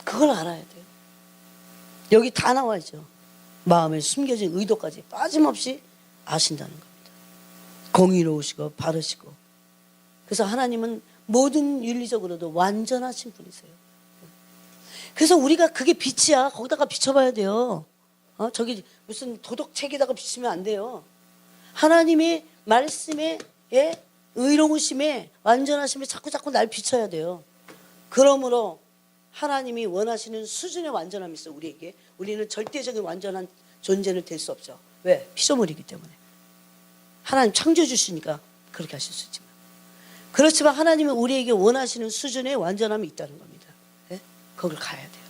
그걸 알아야 돼요. 여기 다 나와 있죠. 마음에 숨겨진 의도까지 빠짐없이 아신다는 겁니다. 공의로우시고 바르시고. 그래서 하나님은 모든 윤리적으로도 완전하신 분이세요. 그래서 우리가 그게 빛이야. 거기다가 비춰봐야 돼요. 저기 무슨 도덕책에다가 비추면 안 돼요. 하나님의 말씀에 의로우심에 완전하심에 자꾸 날 비춰야 돼요. 그러므로 하나님이 원하시는 수준의 완전함이 있어요. 우리에게. 우리는 절대적인 완전한 존재는 될 수 없죠. 왜? 피조물이기 때문에. 하나님 창조해 주시니까 그렇게 하실 수 있지만, 그렇지만 하나님은 우리에게 원하시는 수준의 완전함이 있다는 겁니다. 네? 거길 가야 돼요.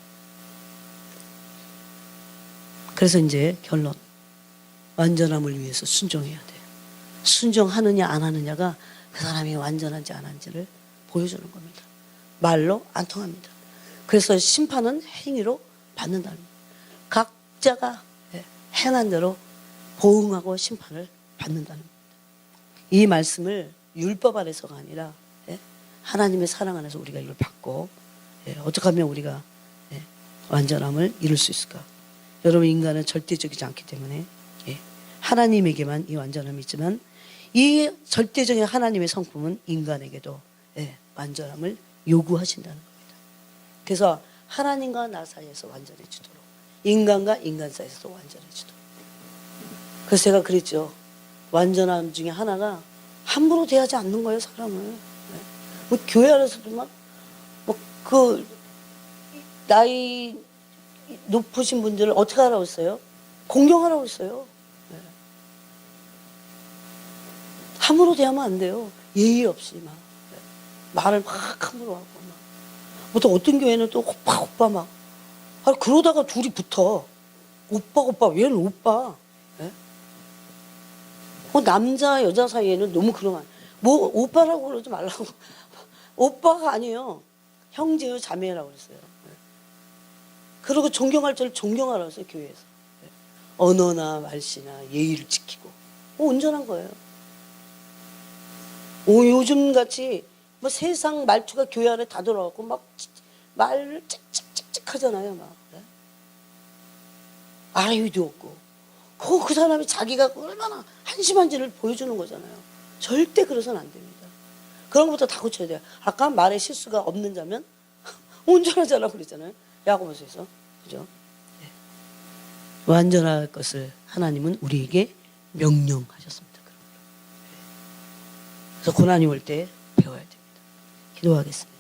그래서 이제 결론, 완전함을 위해서 순종해야 돼요. 순종하느냐 안 하느냐가 그 사람이 완전한지 안 한지를 보여주는 겁니다. 말로 안 통합니다. 그래서 심판은 행위로 받는다는 겁니다. 각자가 행한 대로 보응하고 심판을 받는다는 겁니다. 이 말씀을 율법 안에서가 아니라 하나님의 사랑 안에서 우리가 이걸 받고 어떻게 하면 우리가 완전함을 이룰 수 있을까? 여러분, 인간은 절대적이지 않기 때문에 하나님에게만 이 완전함이 있지만 이 절대적인 하나님의 성품은 인간에게도 완전함을 요구하신다는 겁니다. 그래서 하나님과 나 사이에서 완전해지도록, 인간과 인간 사이에서 완전해지도록. 그래서 제가 그랬죠. 완전함 중에 하나가 함부로 대하지 않는 거예요, 사람을. 뭐 교회 안에서도 막 그 나이 높으신 분들을 어떻게 하라고 했어요? 공경하라고 했어요. 함부로 대하면 안 돼요. 예의 없이 막 말을 막 함부로 하고 막. 또 어떤 교회는 또 오빠 막. 그러다가 둘이 붙어. 오빠 얘는 오빠. 남자 여자 사이에는 너무 그러면 뭐 오빠라고 그러지 말라고. 오빠가 아니에요. 형제요 자매라고 그랬어요. 그리고 존경할 줄 존경하라고 했어요, 교회에서. 언어나 말씨나 예의를 지키고. 온전한 거예요. 요즘 같이 뭐 세상 말투가 교회 안에 다 들어가고 막 말을 찍찍찍찍 하잖아요, 막. 아이도 없고. 그 사람이 자기가 얼마나 한심한지를 보여주는 거잖아요. 절대 그래서는 안 됩니다. 그런 것부터 다 고쳐야 돼요. 아까 말에 실수가 없는 자면 온전하자라고 그랬잖아요. 야고보서에서. 그죠? 완전할 것을 하나님은 우리에게 명령하셨습니다. 그래서 고난이 올 때 배워야 됩니다. 기도하겠습니다.